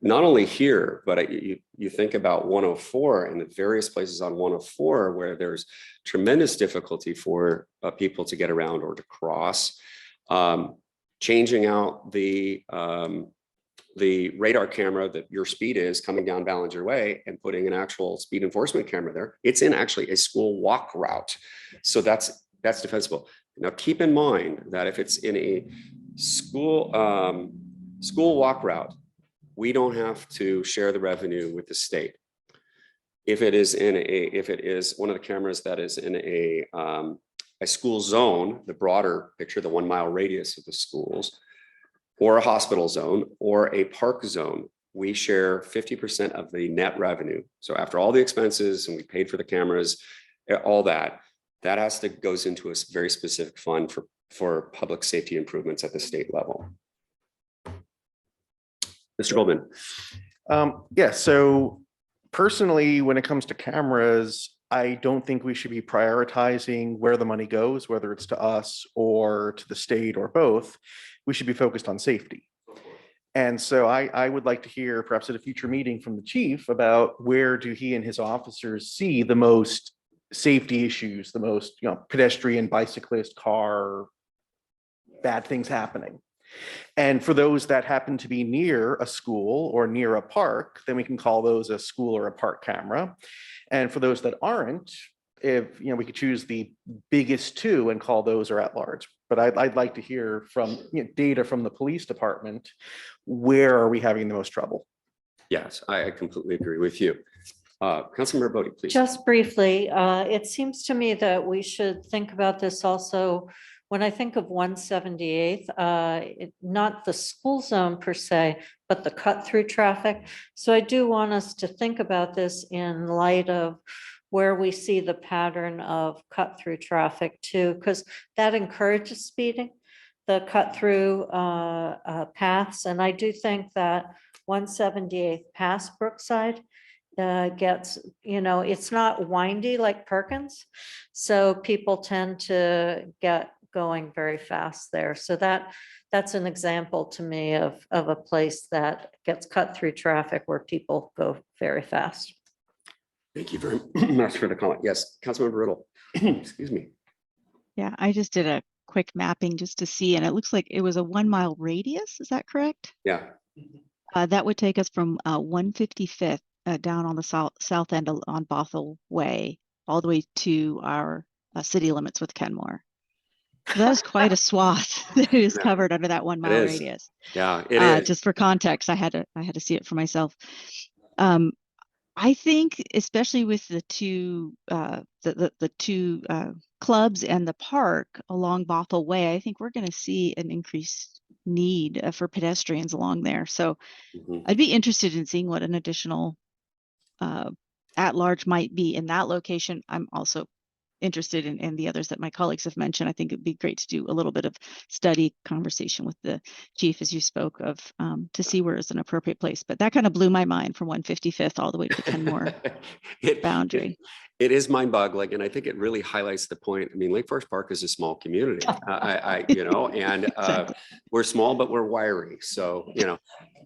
not only here, but you think about 104 and the various places on 104 where there's tremendous difficulty for people to get around or to cross. Changing out the radar camera that your speed is coming down Ballinger Way and putting an actual speed enforcement camera there. It's in actually a school walk route. So that's defensible. Now keep in mind that if it's in a school walk route, we don't have to share the revenue with the state. If it is one of the cameras that is in a school zone, the broader picture, the 1 mile radius of the schools, or a hospital zone, or a park zone, we share 50% of the net revenue. So after all the expenses, and we paid for the cameras, all that goes into a very specific fund for public safety improvements at the state level. Mr. Goldman. Yeah, so personally, when it comes to cameras, I don't think we should be prioritizing where the money goes, whether it's to us or to the state or both. We should be focused on safety. And so I would like to hear, perhaps at a future meeting, from the chief about where do he and his officers see the most safety issues, the most, pedestrian, bicyclist, car, bad things happening. And for those that happen to be near a school or near a park, then we can call those a school or a park camera. And for those that aren't, if we could choose the biggest two and call those are at large. But I'd like to hear from data from the police department. Where are we having the most trouble? Yes, I completely agree with you. Councilmember Bodie, please. Just briefly, it seems to me that we should think about this also. When I think of 178th, not the school zone per se, but the cut through traffic. So I do want us to think about this in light of where we see the pattern of cut through traffic too, because that encourages speeding, the cut through paths. And I do think that 178th past Brookside gets, it's not windy like Perkins. So people tend to get going very fast there. So that's an example to me of a place that gets cut through traffic where people go very fast. Thank you very much for the comment. Yes, Councilmember Riddle. Excuse me. Yeah, I just did a quick mapping just to see, and it looks like it was a 1 mile radius. Is that correct? Yeah. That would take us from 155th down on the south end on Bothell Way, all the way to our city limits with Kenmore. That is quite a swath that is Yeah. covered under that 1 mile is. radius. Yeah, it is. Just for context, I had to see it for myself. I think, especially with the two clubs and the park along Bothell Way, I think we're going to see an increased need for pedestrians along there. So Mhm. I'd be interested in seeing what an additional at large might be in that location. I'm also interested in the others that my colleagues have mentioned. I think it'd be great to do a little bit of study conversation with the chief, as you spoke of, to see where is an appropriate place. But that kind of blew my mind from 155th all the way to the Kenmore boundary. It is mind boggling. And I think it really highlights the point. I mean, Lake Forest Park is a small community, and Exactly. we're small, but we're wiry. So,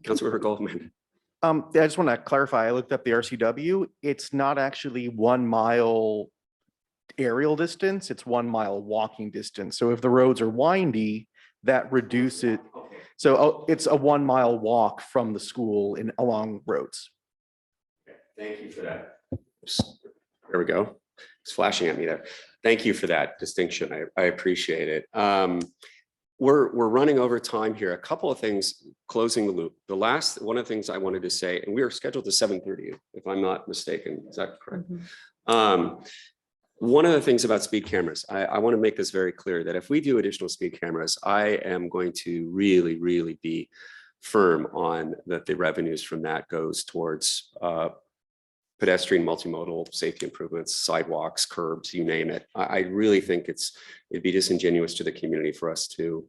Councilmember Goldman. I just want to clarify, I looked up the RCW. It's not actually 1 mile aerial distance, it's 1 mile walking distance. So if the roads are windy, that reduces it. So it's a 1 mile walk from the school along roads. Thank you for that. There we go. It's flashing at me there. Thank you for that distinction. I appreciate it. We're running over time here. A couple of things closing the loop. One of the things I wanted to say, and we are scheduled to 7:30, if I'm not mistaken. Is that correct? One of the things about speed cameras, I want to make this very clear that if we do additional speed cameras, I am going to really, really be firm on that the revenues from that goes towards pedestrian multimodal safety improvements, sidewalks, curbs, you name it. I really think it'd be disingenuous to the community for us to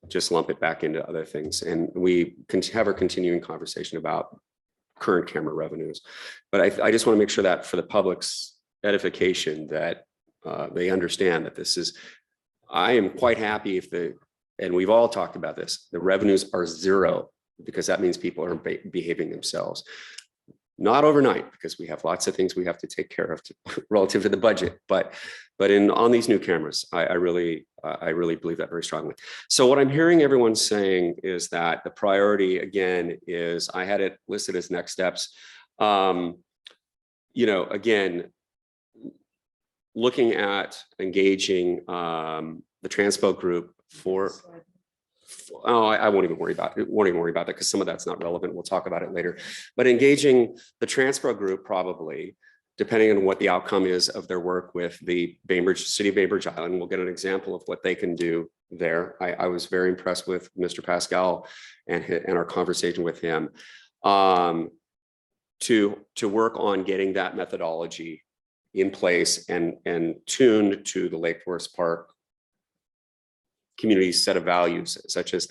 just lump it back into other things. And we can have our continuing conversation about current camera revenues. But I just want to make sure that for the public's edification that they understand that I am quite happy and we've all talked about this, the revenues are zero, because that means people are behaving themselves. Not overnight, because we have lots of things we have to take care of relative to the budget, but on these new cameras, I really believe that very strongly. So what I'm hearing everyone saying is that the priority again is, I had it listed as next steps. Again, looking at engaging the Transpo group I won't even worry about that because some of that's not relevant. We'll talk about it later. But engaging the Transpo group, probably, depending on what the outcome is of their work with the City of Bainbridge Island, we'll get an example of what they can do there. I was very impressed with Mr. Pascal and our conversation with him to work on getting that methodology in place and tuned to the Lake Forest Park community's set of values, such as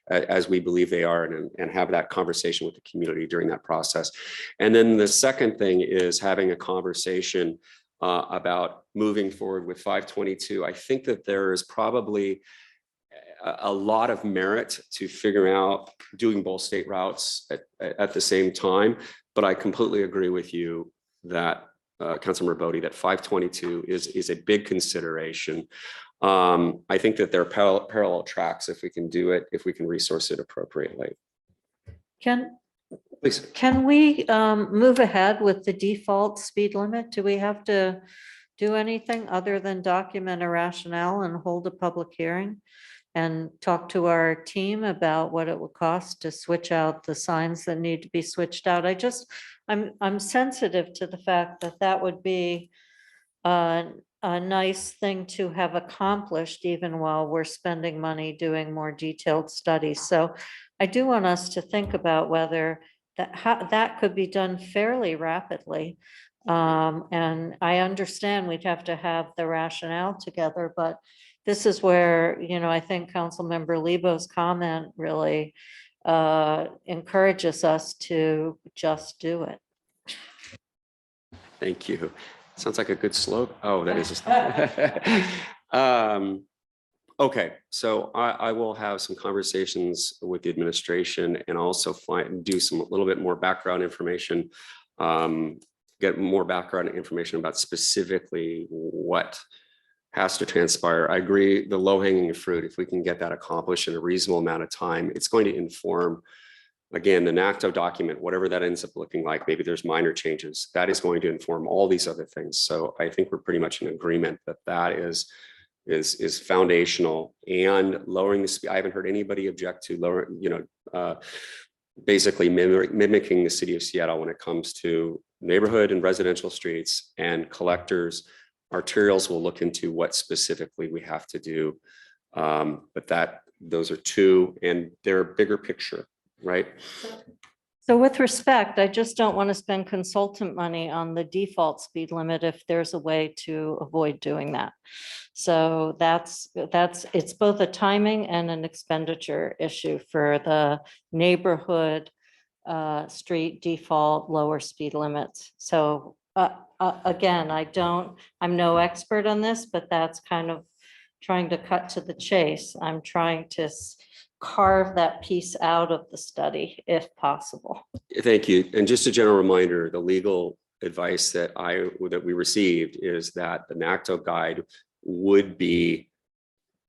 as we believe they are, and have that conversation with the community during that process. And then the second thing is having a conversation about moving forward with 522. I think that there is probably a lot of merit to figure out doing both state routes at the same time, but I completely agree with you that Councilmember Bodie, that 522 is a big consideration. I think that there are parallel tracks if we can do it, if we can resource it appropriately. Please. Can we move ahead with the default speed limit? Do we have to do anything other than document a rationale and hold a public hearing and talk to our team about what it would cost to switch out the signs that need to be switched out? I'm sensitive to the fact that would be a nice thing to have accomplished even while we're spending money doing more detailed studies. So I do want us to think about whether that could be done fairly rapidly. And I understand we'd have to have the rationale together, but this is where, I think Councilmember Lebo's comment really encourages us to just do it. Thank you. Sounds like a good slogan. Oh, that is okay, so I will have some conversations with the administration and also do a little bit more background information, get more background information about specifically what has to transpire. I agree, the low-hanging fruit, if we can get that accomplished in a reasonable amount of time, it's going to inform, again, the NACTO document, whatever that ends up looking like. Maybe there's minor changes. That is going to inform all these other things. So I think we're pretty much in agreement that is is foundational, and lowering the speed. I haven't heard anybody object to lower, basically mimicking the city of Seattle when it comes to neighborhood and residential streets, and collectors. Arterials will look into what specifically we have to do. But those are two, and they're bigger picture, right? So with respect, I just don't want to spend consultant money on the default speed limit if there's a way to avoid doing that. So it's both a timing and an expenditure issue for the neighborhood street default lower speed limits. So again, I'm no expert on this, but that's kind of trying to cut to the chase. I'm trying to carve that piece out of the study if possible. Thank you. And just a general reminder, the legal advice that we received is that the NACTO guide would be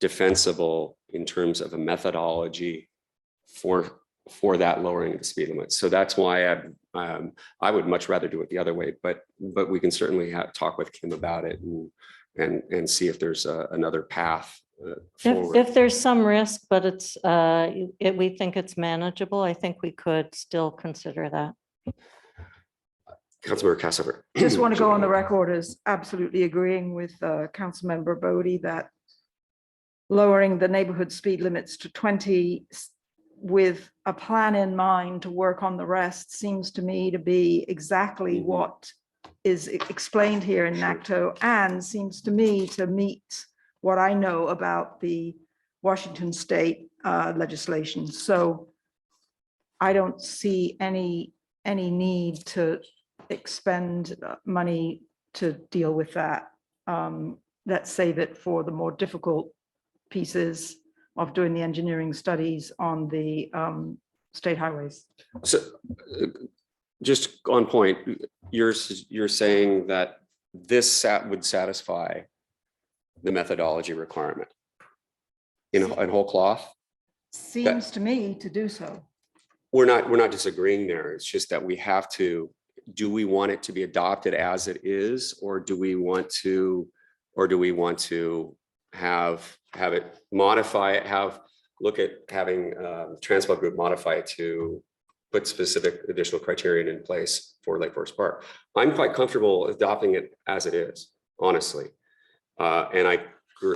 defensible in terms of a methodology for that lowering of the speed limit. So that's why I would much rather do it the other way, but we can certainly talk with Kim about it and see if there's another path forward. If there's some risk, but we think it's manageable, I think we could still consider that. Councilmember Cassover. Just want to go on the record as absolutely agreeing with Councilmember Bodie that lowering the neighborhood speed limits to 20 with a plan in mind to work on the rest seems to me to be exactly what is explained here in NACTO, and seems to me to meet what I know about the Washington state legislation. So I don't see any need to expend money to deal with that. Let's save it for the more difficult pieces of doing the engineering studies on the state highways. So just on point, you're saying that this would satisfy the methodology requirement in whole cloth? Seems to me to do so. We're not disagreeing there. It's just that we have to, do we want it to be adopted as it is, or do we want to have it modify it, look at having Transpo Group modify it to put specific additional criterion in place for Lake Forest Park? I'm quite comfortable adopting it as it is, honestly. And I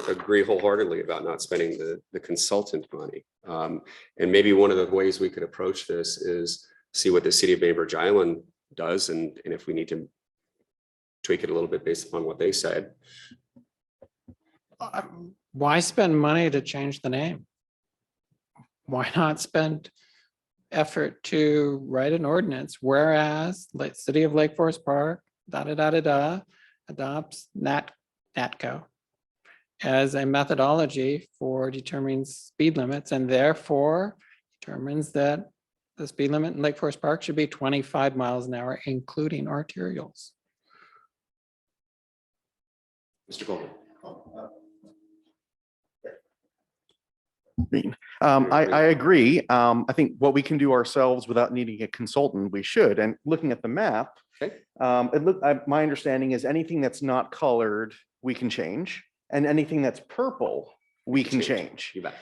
agree wholeheartedly about not spending the consultant money. And maybe one of the ways we could approach this is see what the city of Bainbridge Island does, and if we need to tweak it a little bit based upon what they said. Why spend money to change the name? Why not spend effort to write an ordinance, whereas City of Lake Forest Park, adopts NATCO as a methodology for determining speed limits, and therefore determines that the speed limit in Lake Forest Park should be 25 miles an hour, including arterials. Mr. Goldman. I agree. I think what we can do ourselves without needing a consultant, we should. And looking at the map, Okay. My understanding is anything that's not colored, we can change, and anything that's purple, we can change. You bet.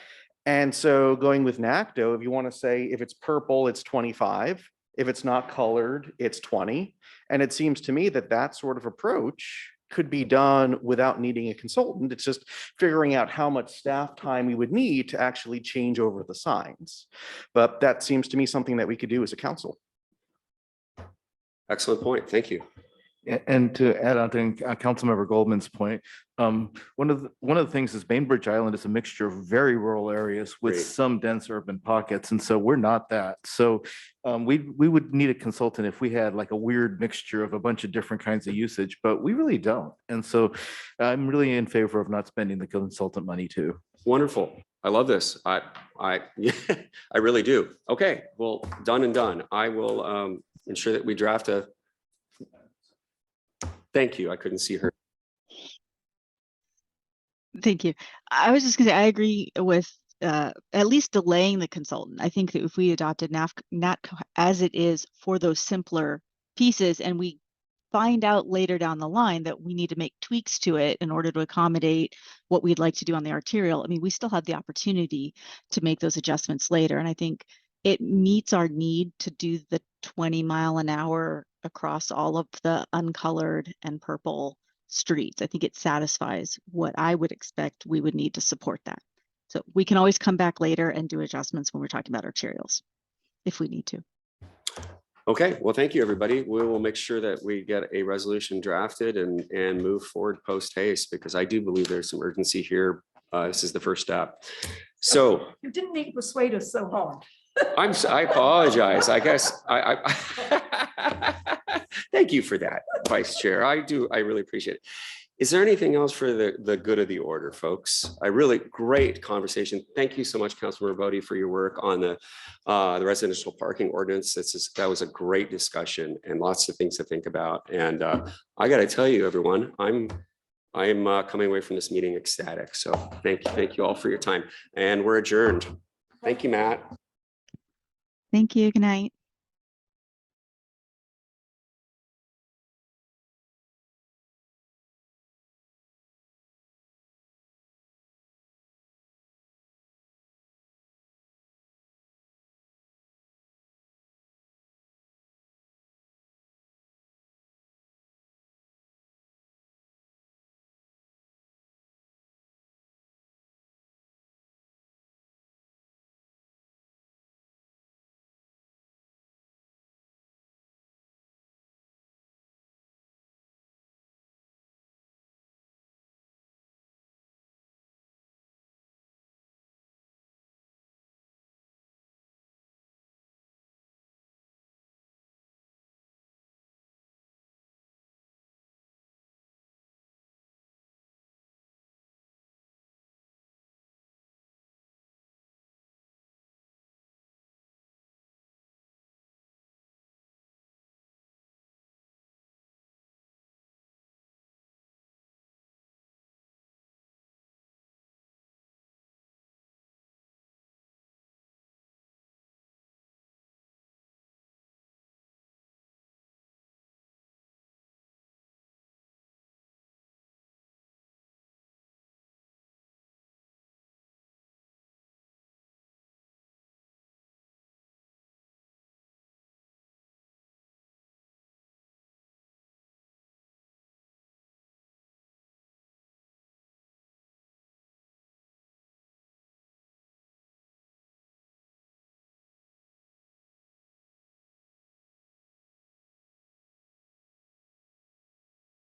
And so going with NACTO, if you want to say if it's purple, it's 25. If it's not colored, it's 20. And it seems to me that that sort of approach could be done without needing a consultant. It's just figuring out how much staff time we would need to actually change over the signs. But that seems to me something that we could do as a council. Excellent point. Thank you. And to add on to Councilmember Goldman's point, one of the things is Bainbridge Island is a mixture of very rural areas with Great. some dense urban pockets, and so we're not that. So we would need a consultant if we had like a weird mixture of a bunch of different kinds of usage, but we really don't. And so I'm really in favor of not spending the consultant money too. Wonderful. I love this. I really do. Okay, well, done and done. I will ensure that we draft a. Thank you. I couldn't see her. Thank you. I was just gonna say, I agree with at least delaying the consultant. I think that if we adopted NATCO as it is for those simpler pieces, and we find out later down the line that we need to make tweaks to it in order to accommodate what we'd like to do on the arterial, I mean, we still have the opportunity to make those adjustments later. And I think it meets our need to do the 20 mph across all of the uncolored and purple streets. I think it satisfies what I would expect we would need to support that. So we can always come back later and do adjustments when we're talking about arterials, if we need to. Okay, well, thank you, everybody. We will make sure that we get a resolution drafted and move forward post haste, because I do believe there's some urgency here. This is the first step. So You didn't need to persuade us so hard. I apologize. I guess thank you for that, Vice Chair. I really appreciate it. Is there anything else for the good of the order, folks? Great conversation. Thank you so much, Councilmember Bodie, for your work on the residential parking ordinance. That was a great discussion and lots of things to think about. And I got to tell you, everyone, I'm coming away from this meeting ecstatic. So thank you all for your time, and we're adjourned. Thank you, Matt. Thank you. Good night.